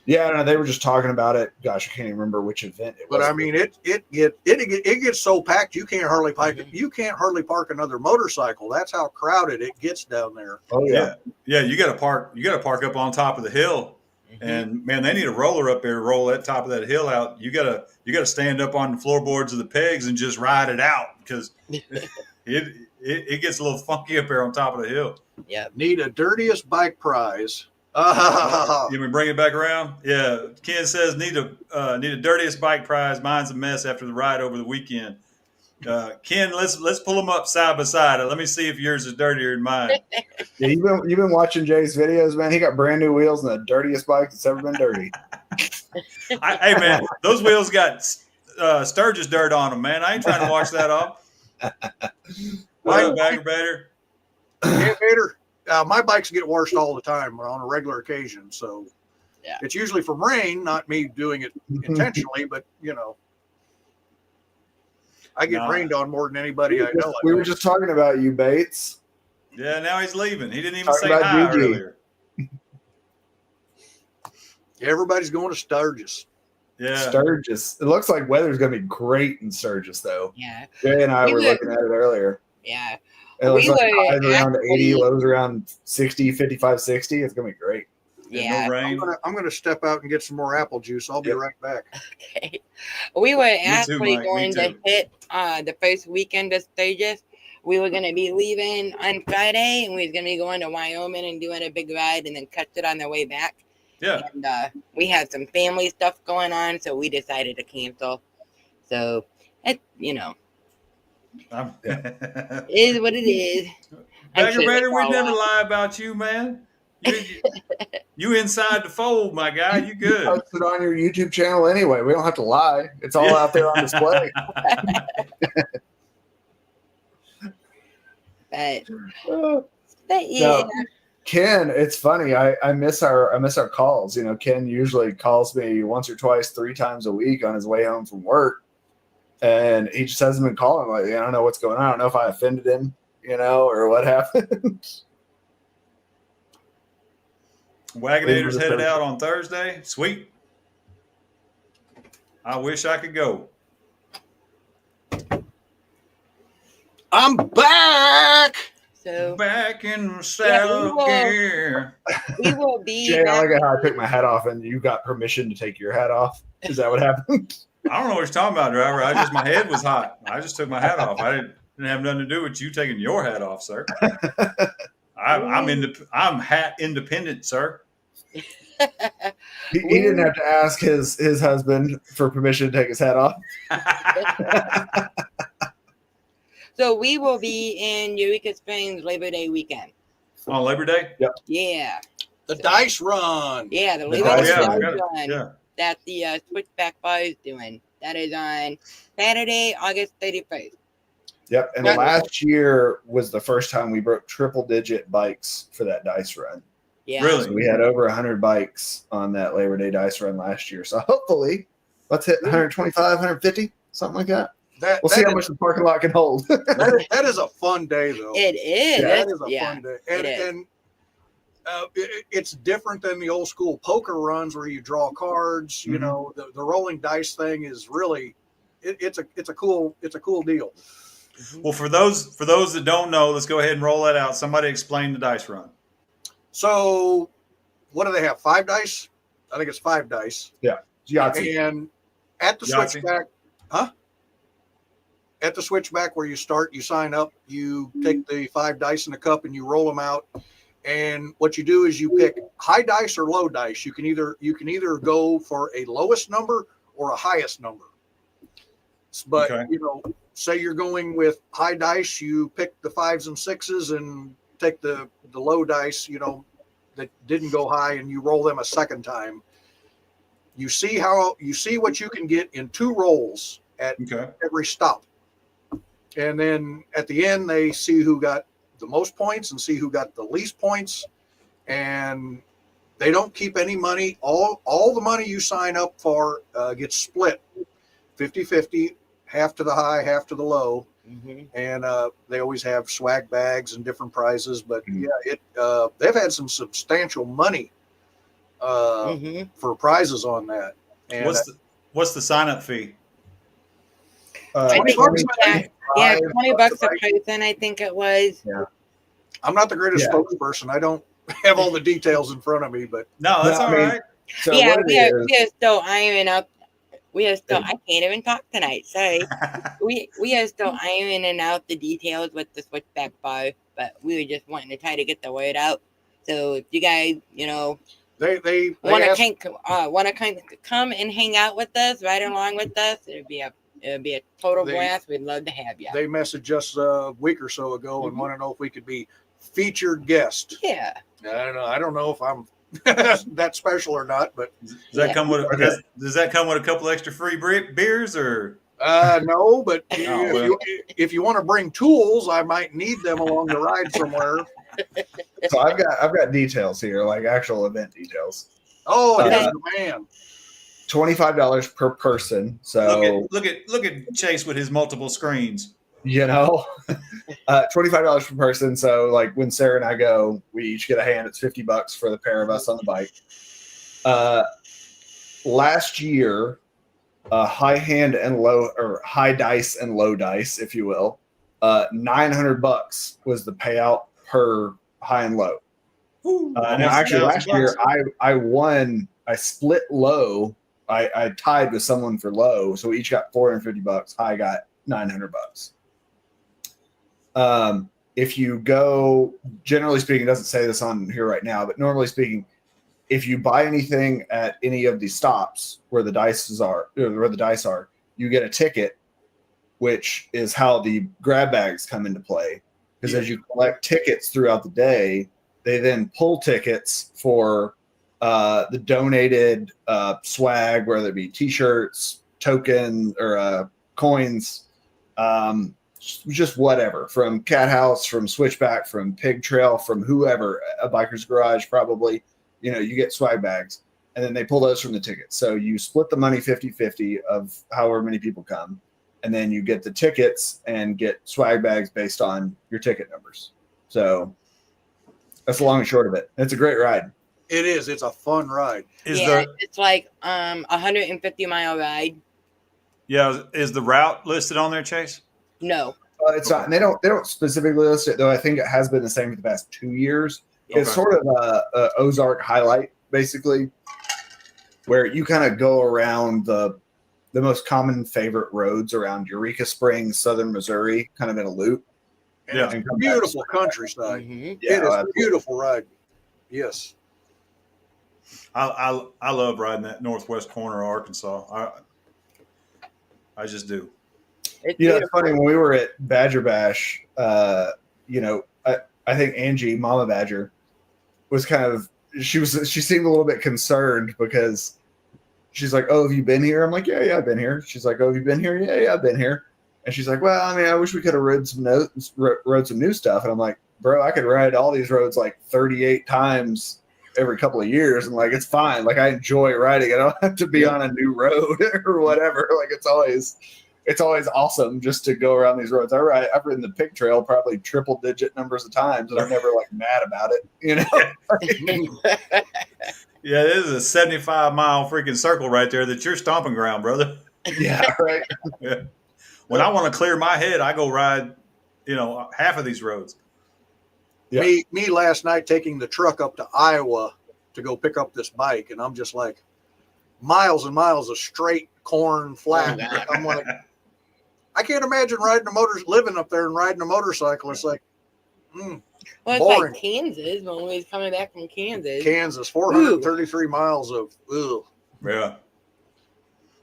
Yeah, no, they were just talking about it. Gosh, I can't even remember which event it was. I mean it gets so packed you can't hardly park. You can't hardly park another motorcycle. That's how crowded it gets down there. Oh yeah. Yeah. You got to park. You got to park up on top of the hill. And man, they need a roller up there to roll that top of that hill out. You gotta stand up on the floorboards of the pegs and just ride it out because it gets a little funky up there on top of the hill. Yeah. Need a dirtiest bike prize. You mean bring it back around? Yeah. Ken says need a dirtiest bike prize. Mine's a mess after the ride over the weekend. Ken, let's pull them up side by side. Let me see if yours is dirtier than mine. Yeah, you've been watching Jay's videos, man. He got brand new wheels and the dirtiest bike that's ever been dirty. Hey man, those wheels got Sturgis dirt on them, man. I ain't trying to wash that off. What up, aggravator? Yeah, Vader. My bikes get washed all the time on a regular occasion, so Yeah. it's usually from rain, not me doing it intentionally, but I get Nah. rained on more than anybody I know. We were just talking about you, Bates. Yeah, now he's leaving. He didn't even Talking say about hi Gigi. earlier. Everybody's going to Sturgis. Yeah. Sturgis. It looks like weather's going to be great in Sturgis, though. Yeah. Jay and I We were were- looking at it earlier. Yeah. It looks We like were highs around actually- 80, lows around 60, 55, 60. It's going to be great. Yeah. No rain. I'm gonna step out and get some more apple juice. I'll be Yep. right back. Okay. We were too, actually Mike, me going to too. hit the first weekend of Sturgis. We were going to be leaving on Friday, and we was going to be going to Wyoming and doing a big ride, and then catch it on the way back. Yeah. And we had some family stuff going on, so we decided to cancel. So it I'm- is what it is. I'm sure Aggravator, it's we all never up. lie about you, man. You inside the fold, my guy. You good. Post it on your YouTube channel anyway. We don't have to lie. It's all out there on display. But yeah, No. Ken, it's funny. I miss our calls. Ken usually calls me once or twice, 3 times a week on his way home from work, and he just hasn't been calling. Like, I don't know what's going on. I don't know if I offended him, or what happened. Wagonator's headed out on Thursday. Sweet. I wish I could go. I'm back. So Back in the saddle again. we will be. Jay, I like how I took my hat off and you got permission to take your hat off. Is that what happened? I don't know what you're talking about, driver. My head was hot. I just took my hat off. I didn't have nothing to do with you taking your hat off, sir. I'm hat independent, sir. He didn't have to ask his husband for permission to take his hat off. So we will be in Eureka Springs Labor Day weekend. On Labor Day? Yep. Yeah. The dice run. Yeah, the The Labor dice Day run. run Yeah. that the Switchback Bar is doing. That is on Saturday, August 31st. Yep. And last year was the first time we broke triple-digit bikes for that dice run. Yeah. Really? So we had over 100 bikes on that Labor Day dice run last year. So hopefully, let's hit 125, 150, something like that. We'll see how much the parking lot can hold. That is a fun day, though. It is. Yeah, That is a fun day. And it's different than the old school poker runs where you draw cards. Mm-hmm. You know, the rolling dice thing is really it's a cool deal. Well, for those that don't know, let's go ahead and roll that out. Somebody explain the dice run. So, what do they have? 5 dice? I think it's 5 dice. Yahtzee. And at the Yahtzee. switchback, At the switchback where you start, you sign up, you take the 5 dice in a cup and you roll them out. And what you do is you pick high dice or low dice. You can either go for a lowest number or a highest number. But Okay. say you're going with high dice, you pick the 5s and 6s and take the low dice, that didn't go high, and you roll them a second time. You see what you can get in 2 rolls at every stop. And then at the end, they see who got the most points and see who got the least points. And they don't keep any money. All the money you sign up for gets split 50-50, half to the high, half to the low. Mm-hmm. And they always have swag bags and different prizes. But they've had some substantial money for prizes on that. And What's the sign up fee? I think $20 a person, I think it was. Yeah. I'm not the greatest spokesperson. I don't have all the details in front of me, but No, that's all right. So Yeah, what we it are is, still ironing up. I can't even talk tonight. Sorry. we are still ironing out the details with the switchback bar, but we were just wanting to try to get the word out. So if you guys, they want to come and hang out with us, ride along with us, it'd be a total blast. We'd love to have you. They messaged us a week or so ago and want to know if we could be featured guest. Yeah. I don't know if I'm that special or not, but Does that come with a couple extra free beers or? No, but if you want to bring tools, I might need them along the ride somewhere. So I've got details here, like actual event details. Oh, here's the man. $25 per person. So look at Chase with his multiple screens. $25 per person. So like when Sarah and I go, we each get a hand. It's $50 for the pair of us on the bike. Last year, high hand and low, or high dice and low dice, if you will, $900 was the payout per high and low. Now actually last year I won. I split low. I tied with someone for low, so we each got $450. High got $900. If you go, generally speaking, it doesn't say this on here right now, but normally speaking, if you buy anything at any of the stops where the dice are, you get a ticket, which is how the grab bags come into play. Because as you collect tickets throughout the day, they then pull tickets for the donated swag, whether it be T-shirts, tokens, or coins, just whatever, from Cat House, from Switchback, from Pig Trail, from whoever, a Biker's Garage probably. You get swag bags, and then they pull those from the tickets. So you split the money 50-50 of however many people come, and then you get the tickets and get swag bags based on your ticket numbers. So that's the long and short of it. It's a great ride. It is. It's a fun ride. Is Yeah, the it's like 150-mile ride. is the route listed on there, Chase? No. It's not. And they don't specifically list it though. I think it has been the same for the past 2 years. It's Okay. sort of a Ozark highlight, basically, where you kind of go around the most common favorite roads around Eureka Springs, southern Missouri, kind of in a loop. And Yeah. it's And come back. beautiful countryside. Mhm. Yeah, It is a absolutely. beautiful ride. Yes. I love riding that northwest corner of Arkansas. I just do. It's You know, it's beautiful. funny when we were at Badger Bash. You know, I think Angie, Mama Badger, was kind of she seemed a little bit concerned because she's like, "Oh, have you been here?" I'm like, "Yeah, I've been here." She's like, "Oh, have you been here?" Yeah, I've been here. And she's like, "Well, I mean, I wish we could have rode some new stuff." And I'm like, "Bro, I could ride all these roads like 38 times every couple of years, and like it's fine. Like I enjoy riding. I don't have to be on a new road or whatever. Like it's always awesome just to go around these roads. I've ridden the pig trail probably triple digit numbers of times, and I'm never like mad about it. You know." Yeah, this is a 75-mile freaking circle right there. That's your stomping ground, brother. Yeah, right. Yeah. When I want to clear my head, I go ride, half of these roads. Yeah. Me last night taking the truck up to Iowa to go pick up this bike, and I'm just like miles and miles of straight corn flat. Oh, God. I'm like, I can't imagine living up there and riding a motorcycle. It's like, Well, it's boring. like Kansas when we was coming back from Kansas. Kansas, 433 miles of ugh. Yeah.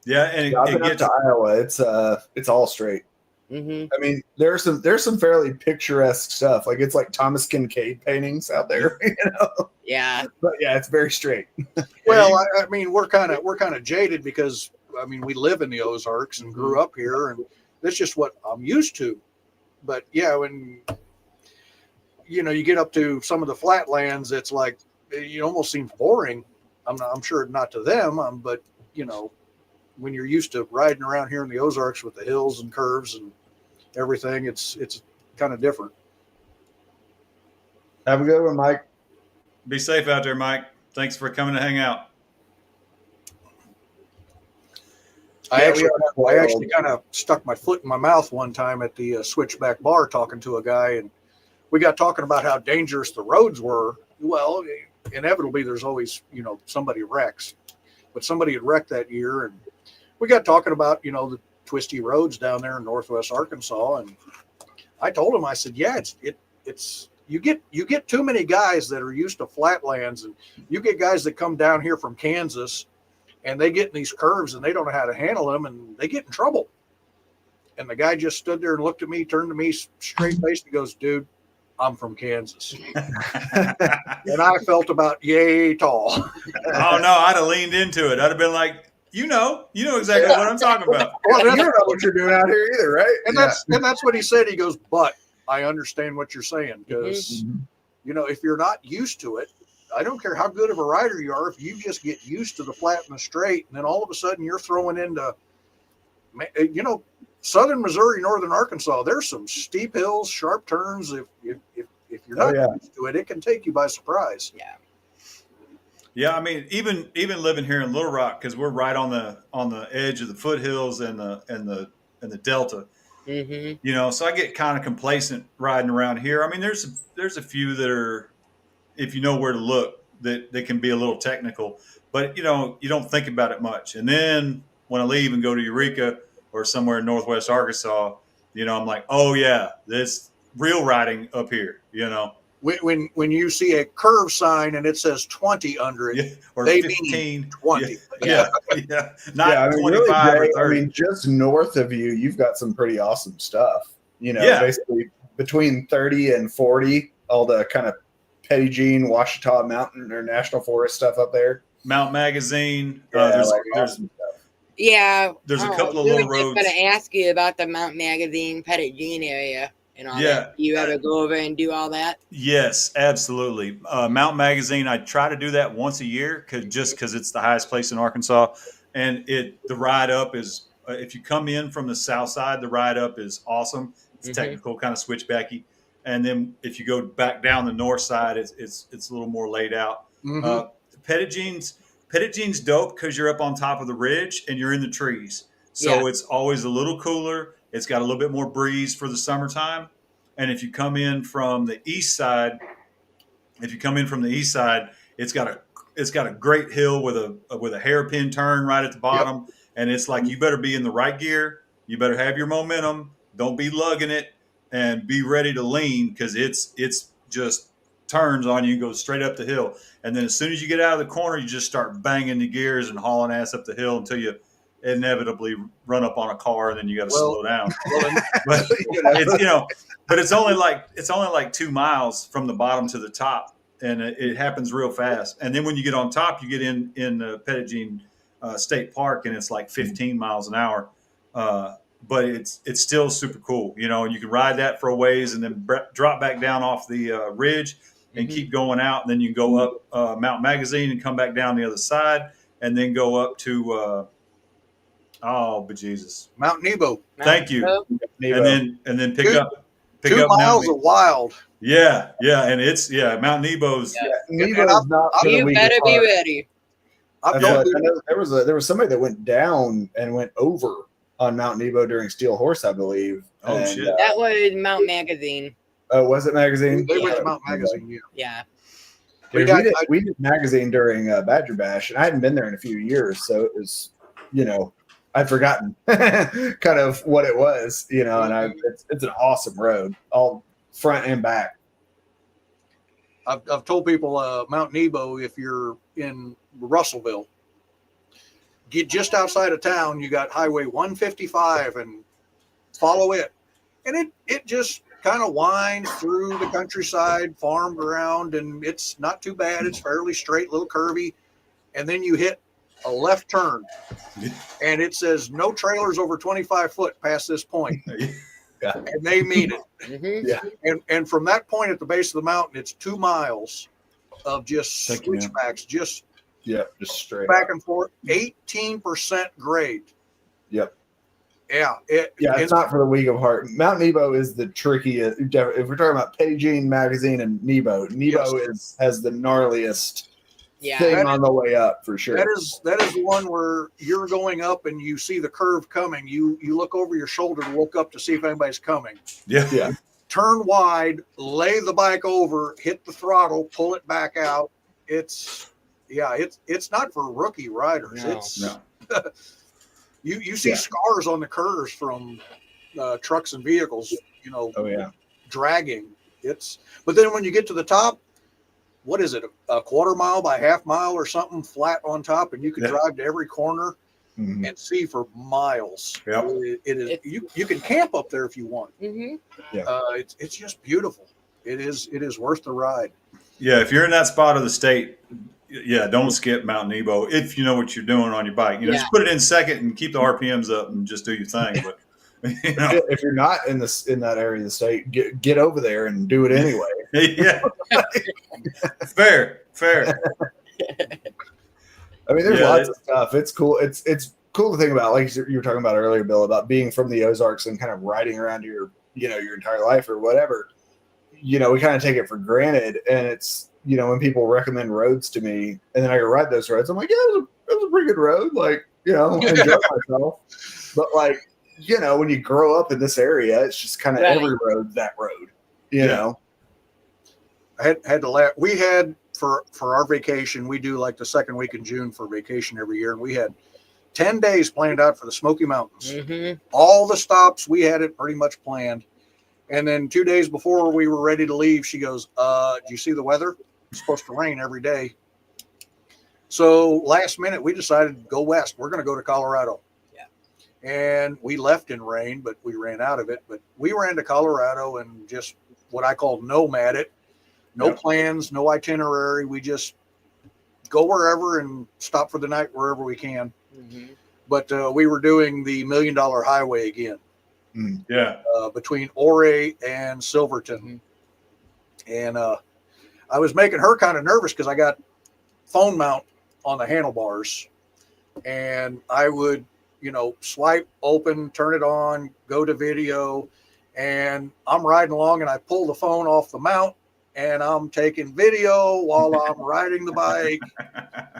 Yeah, and I've it been up gets to Iowa. It's all straight. Hmm. I mean, there's some fairly picturesque stuff. Like it's like Thomas Kincaid paintings out there, you know. Yeah. But yeah, it's very straight. Well, I mean, we're kind of jaded because I mean we live in the Ozarks and grew up here, and that's just what I'm used to. But yeah, when you get up to some of the flatlands, it's like it almost seems boring. I'm sure not to them, but when you're used to riding around here in the Ozarks with the hills and curves and everything, it's kind of different. Have a good one, Mike. be safe out there, Mike. Thanks for coming to hang out. I actually wild. kind of stuck my foot in my mouth one time at the Switchback Bar talking to a guy, and we got talking about how dangerous the roads were. Well, inevitably, there's always somebody wrecks, but somebody had wrecked that year, and we got talking about the twisty roads down there in northwest Arkansas, and I told him, I said, yeah, it's you get too many guys that are used to flatlands, and you get guys that come down here from Kansas and they get in these curves and they don't know how to handle them and they get in trouble. And the guy just stood there and looked at me, turned to me straight faced and goes, dude, I'm from Kansas. And I felt about yay tall. Oh no, I'd have leaned into it. I'd have been like, you know exactly what I'm talking about. Well, you don't know what you're doing out here either, right? And that's what he said. He goes, but I understand what you're saying, because if you're not used to it, I don't care how good of a rider you are. If you just get used to the flat and the straight, and then all of a sudden you're throwing into, southern Missouri, northern Arkansas, there's some steep hills, sharp turns. If you're not used to it, it can take you by surprise. Yeah. Yeah, I mean, even living here in Little Rock, because we're right on the edge of the foothills and the Delta. Mm-hmm. So I get kind of complacent riding around here. I mean, there's a few that are, if you know where to look, that they can be a little technical, but you don't think about it much. And then when I leave and go to Eureka or somewhere in northwest Arkansas, I'm like, oh yeah, this real riding up here. When you see a curve sign and it says 20 under it, Yeah, or they 15, mean 20. Yeah. Not 25 really, or Jay, 30. just north of you, you've got some pretty awesome stuff. Basically between 30 and 40, all the kind of Petit Jean, Ouachita Mountain or National Forest stuff up there. Mount Magazine. Yeah, There's Yeah. There's a couple of little roads. I was just going to ask you about the Mount Magazine, Petit Jean area and all that. Do you ever go over and do all that? Yes, absolutely. Mount Magazine, I try to do that once a year because it's the highest place in Arkansas. And the ride up is, if you come in from the south side, the ride up is awesome. It's technical, kind of switchbacky. And then if you go back down the north side, it's a little more laid out. Uh, Pettigene's dope because you're up on top of the ridge and you're in the trees. So it's always a little cooler. It's got a little bit more breeze for the summertime. And if you come in from the east side, it's got a great hill with a hairpin turn right at the Yep. bottom, and it's like you better be in the right gear. You better have your momentum. Don't be lugging it, and be ready to lean because it's just turns on you and goes straight up the hill. And then as soon as you get out of the corner, you just start banging the gears and hauling ass up the hill until you inevitably run up on a car, and then you got to slow down. But it's only like 2 miles from the bottom to the top, and it happens real fast. And then when you get on top, you get in Pettigene State Park, and it's like 15 miles an hour. But it's still super cool, and you can ride that for a ways and then drop back down off the ridge and keep going out. And then you can go up Mount Magazine and come back down the other side and then go up to, bejesus. Mount Nebo. Thank you. Nebo. And then pick up 2 miles of wild. Yeah. And Mount Nebo's. Yeah, Nebo's not for the You weak better of be heart. ready. I've I known know there was somebody that went down and went over on Mount Nebo during Steel Horse, I believe. Oh, And, shit. That was Mount Magazine. Was it Magazine? they went to Mount Magazine. Yeah. Yeah. Dude, We got- we did Magazine during Badger Bash, and I hadn't been there in a few years, so it was, I'd forgotten kind of what it was, and it's an awesome road, all front and back. I've told people Mount Nebo, if you're in Russellville, get just outside of town, you got Highway 155 and follow it. And it just kind of winds through the countryside, farmed around, and it's not too bad. It's fairly straight, little curvy. And then you hit a left turn, and it says no trailers over 25 foot past this point. Yeah. And they mean it. Mm-hmm. Yeah. And from that point at the base of the mountain, it's 2 miles of just Thank you, man. switchbacks, just Yeah, just straight back up. and forth. 18% grade. Yep. Yeah. It's not for the weak of heart. Mount Nebo is the trickiest. If we're talking about Pettigene Magazine and Nebo has the gnarliest Yeah. thing on the way up for sure. That is the one where you're going up and you see the curve coming. You look over your shoulder to look up to see if anybody's coming. Yeah. Turn wide, lay the bike over, hit the throttle, pull it back out. It's not for rookie riders. No. It's No. you see scars on the curves from trucks and vehicles, Oh yeah. dragging. But then when you get to the top, what is it, a quarter mile by half mile or something flat on top, and you can drive to every corner Mhm. and see for miles. Yep. It is. You can camp up there if you want. Mm-hmm. It's just beautiful. It is worth the ride. Yeah, if you're in that spot of the state, don't skip Mount Nebo if you know what you're doing on your bike. Just put it in second and keep the RPMs up and just do your thing. But If you're not in that area of the state, get over there and do it anyway. yeah, fair. I mean, there's lots of stuff. It's cool. It's cool to think about, like you were talking about earlier, Bill, about being from the Ozarks and kind of riding around your entire life or whatever. We kind of take it for granted, and it's when people recommend roads to me, and then I go ride those roads, I'm like, yeah, it was a pretty good road, like enjoy myself. But like when you grow up in this area, it's just kind of every road's that road, you know. I had to laugh. We had for our vacation, we do like the second week in June for vacation every year, and we had 10 days planned out for the Smoky Mountains. Mm-hmm. All the stops, we had it pretty much planned. And then 2 days before we were ready to leave, she goes, do you see the weather? It's supposed to rain every day. So last minute, we decided to go west. We're going to go to Colorado. Yeah. And we left in rain, but we ran out of it. But we ran to Colorado and just what I call nomad it. No plans, no itinerary. We just go wherever and stop for the night wherever we can. Mm-hmm. But we were doing the $1 Million Highway again. Yeah. Between Ouray and Silverton. Mm-hmm. And I was making her kind of nervous because I got phone mount on the handlebars. And I would, swipe, open, turn it on, go to video. And I'm riding along and I pull the phone off the mount and I'm taking video while I'm riding the bike,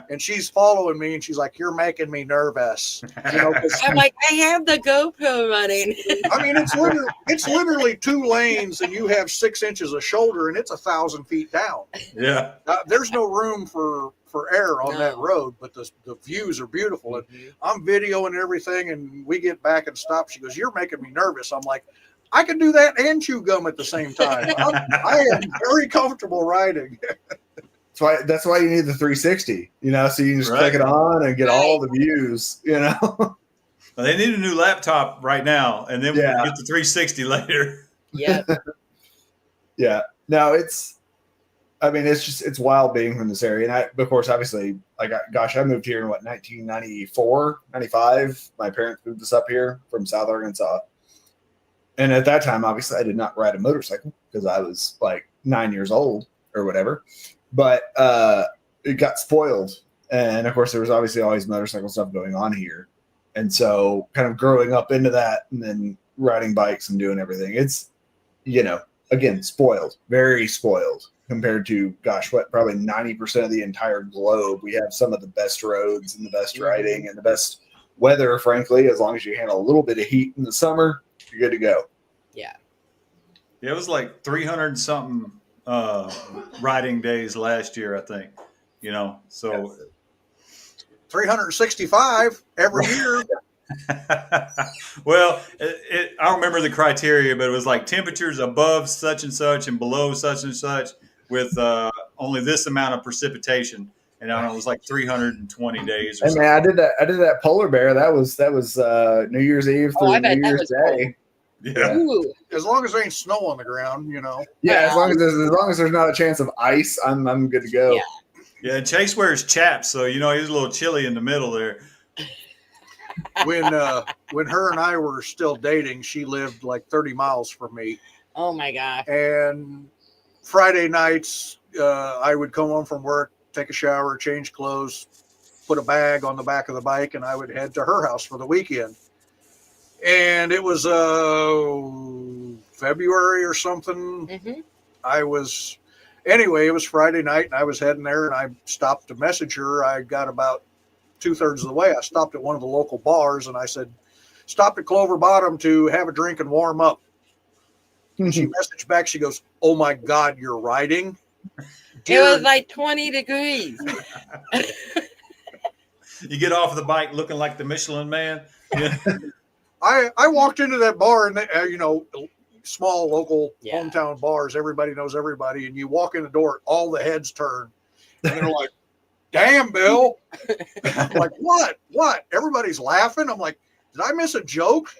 and she's following me, and she's like, "You're making me nervous." You know, 'cause, I'm like, I have the GoPro running. I mean, it's literally 2 lanes, and you have 6 inches of shoulder, and it's 1,000 feet down. Yeah. There's no room for air on that No. road, but the views are beautiful. And I'm videoing everything, and we get back and stop. She goes, "You're making me nervous." I'm like, I can do that and chew gum at the same time. I am very comfortable riding. That's why you need the 360, you know, so you can just Right. click it on and get all the views, you know. Well, they need a new laptop right now, and then Yeah. we'll get the 360 later. Yep. Yeah. No, it's wild being from this area. And of course, obviously, I moved here in 1994, 95. My parents moved us up here from South Arkansas. And at that time, obviously, I did not ride a motorcycle because I was like 9 years old or whatever. But it got spoiled. And of course, there was obviously always motorcycle stuff going on here. And so kind of growing up into that and then riding bikes and doing everything, it's, you know, again, spoiled, very spoiled compared to, probably 90% of the entire globe. We have some of the best roads and the best riding and the best weather, frankly. As long as you handle a little bit of heat in the summer, you're good to go. Yeah. Yeah, it was like 300 something riding days last year, I think. You know, so 365 every year. well, I remember the criteria, but it was like temperatures above such and such and below such and such with only this amount of precipitation. And I don't know, it was like 320 days or And something. man, I did that polar bear. That was New Year's Eve Oh, I through bet New that Year's was Day. Yeah. Ooh. As long as there ain't snow on the ground, you know. Yeah, as long as there's not a chance of ice, I'm good to go. Yeah. Yeah, and Chase wears chaps, so you know he was a little chilly in the middle there. When her and I were still dating, she lived like 30 miles from me. Oh my gosh. And Friday nights, I would come home from work, take a shower, change clothes, put a bag on the back of the bike, and I would head to her house for the weekend. And it was February or something. Anyway, it was Friday night, and I was heading there, and I stopped to message her. I got about 2/3 of the way. I stopped at one of the local bars, and I said, "Stopped at Clover Bottom to have a drink and warm up." And she messaged back. She goes, "Oh my God, you're riding?" It was like 20 degrees. You get off the bike looking like the Michelin Man. Yeah. I walked into that bar, and you know, small local Yeah. hometown bars, everybody knows everybody, and you walk in the door, all the heads turn, and they're like, "Damn, Bill!" I'm like, "What? Everybody's laughing." I'm like, "Did I miss a joke?"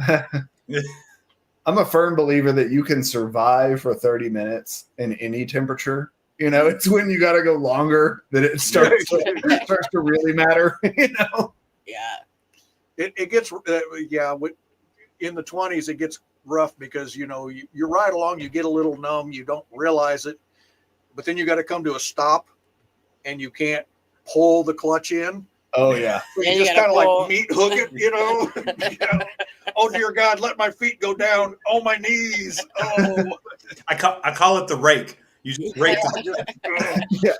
I'm a firm believer that you can survive for 30 minutes in any temperature. You know, it's when you got to go longer that it starts to really matter. You know. Yeah. It gets in the 20s it gets rough because you know you ride along, you get a little numb, you don't realize it, but then you got to come to a stop and you can't pull the clutch in. Oh yeah. So Yeah, you you just gotta kind of pull. like meat hook it, you know. Oh dear God, let my feet go down. Oh, my knees. Oh. I call it the rake. You just rake the Yeah.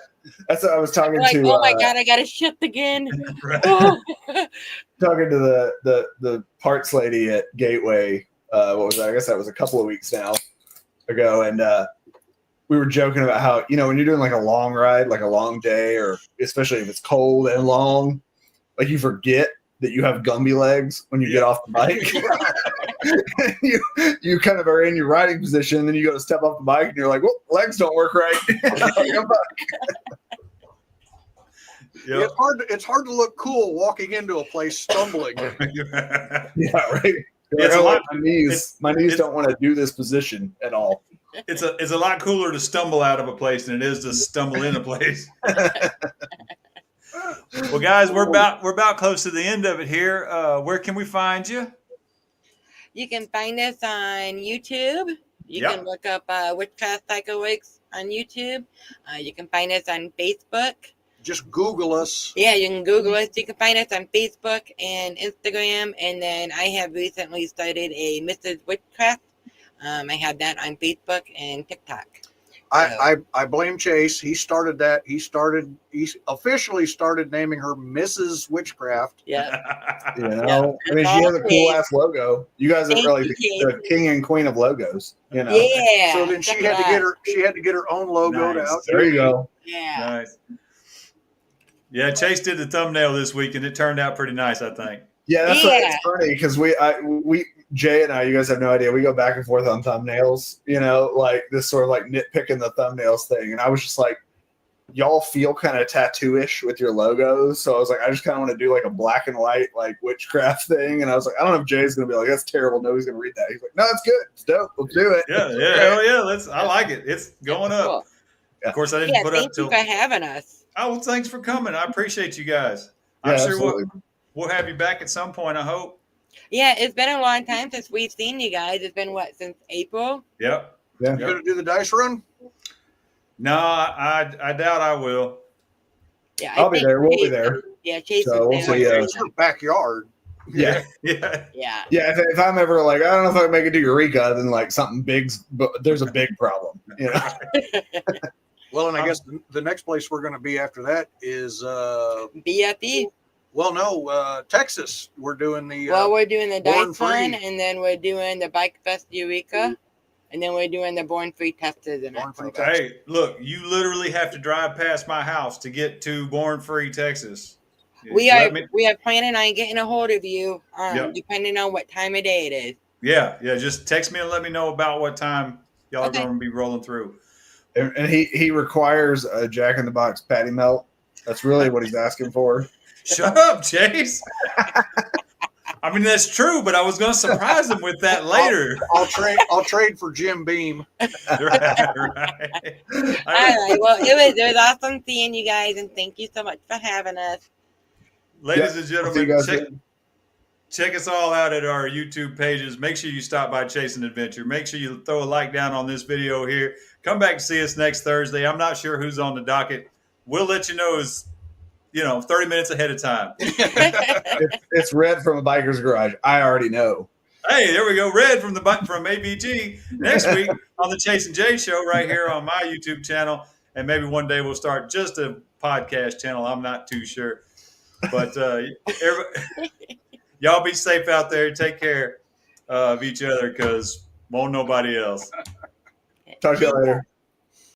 That's what I was talking Like, to. oh my God, I got to shift again. right. Oh. Talking to the parts lady at Gateway. What was that? I guess that was a couple of weeks now ago, and we were joking about how, you know, when you're doing like a long ride, like a long day, or especially if it's cold and long, like you forget that you have Gumby legs when you get off the bike. you kind of are in your riding position, and then you go to step off the bike, and you're like, "Well, legs don't work right." Yep. It's hard to look cool walking into a place stumbling. Yeah, right. It's a lot- My knees don't want to do this position at all. It's a lot cooler to stumble out of a place than it is to stumble in a place. Well, guys, we're about close to the end of it here. Where can we find you? You can find us on YouTube. You Yep. can look up Witchcraft Psycho Wakes on YouTube. You can find us on Facebook. Just Google us. Yeah, you can Google us. You can find us on Facebook and Instagram. And then I have recently started a Mrs. Witchcraft. I have that on Facebook and TikTok. I blame Chase. He started that. He officially started naming her Mrs. Witchcraft. Yeah. You know, I mean, she has a cool ass logo. You guys are really the king and queen of logos. You know. Yeah. So then she had to get her own logo Nice. out. There you go. Yeah. Nice. Yeah, Chase did the thumbnail this week, and it turned out pretty nice, I think. Yeah, that's why it's funny because we Jay and I, you guys have no idea. We go back and forth on thumbnails. You know, like this sort of like nitpicking the thumbnails thing, and I was just like, y'all feel kind of tattoo-ish with your logos, so I was like, I just kind of want to do like a black and white like witchcraft thing, and I was like, I don't know if Jay's gonna be like, that's terrible. Nobody's gonna read that. He's like, no, it's good. It's dope. Let's do it. Yeah, hell yeah. I like it. It's going up. Cool. Of course, I didn't put up Thank you for having us. Oh, well, thanks for coming. I appreciate you guys. Yeah, I'm sure absolutely. we'll have you back at some point, I hope. Yeah, it's been a long time since we've seen you guys. It's been since April? Yep. Yeah. You gonna do the dice run? No, I doubt I will. Yeah, I'll be there. We'll be there. Yeah, Chase So we'll is see, there. It's your backyard. Yeah. Yeah. Yeah. Yeah, if I'm ever like, I don't know if I can make it to Eureka, then like something big, but there's a big problem. You know? Well, and I guess the next place we're going to be after that is BFE. well, no, Texas. We're doing the We're doing the Born Dice Fun, Free. and then we're doing the Bike Fest Eureka, and then we're doing the Born Free Testers in Born Free October. Hey, look, you literally have to drive past my house to get to Born Free, Texas. We are planning on getting a hold of you, Yep. depending on what time of day it is. Yeah. Just text me and let me know about what time y'all Okay. are going to be rolling through. And he requires a Jack in the Box patty melt. That's really what he's asking for. Shut up, Chase. I mean, that's true, but I was going to surprise him with that later. I'll trade for Jim Beam. Right. All right. Well, it was awesome seeing you guys, and thank you so much for having us. Ladies and See you gentlemen, guys check us all out at our YouTube pages. Make sure you stop by Chasing Adventure. Make sure you throw a like down on this video here. Come back and see us next Thursday. I'm not sure who's on the docket. We'll let you know 30 minutes ahead of time. It's Red from a Biker's Garage. I already know. Hey, there we go. Red from ABG next week on the Chase and Jay Show right here on my YouTube channel. And maybe one day we'll start just a podcast channel. I'm not too sure. But y'all be safe out there. Take care of each other because won't nobody else. Talk to you later.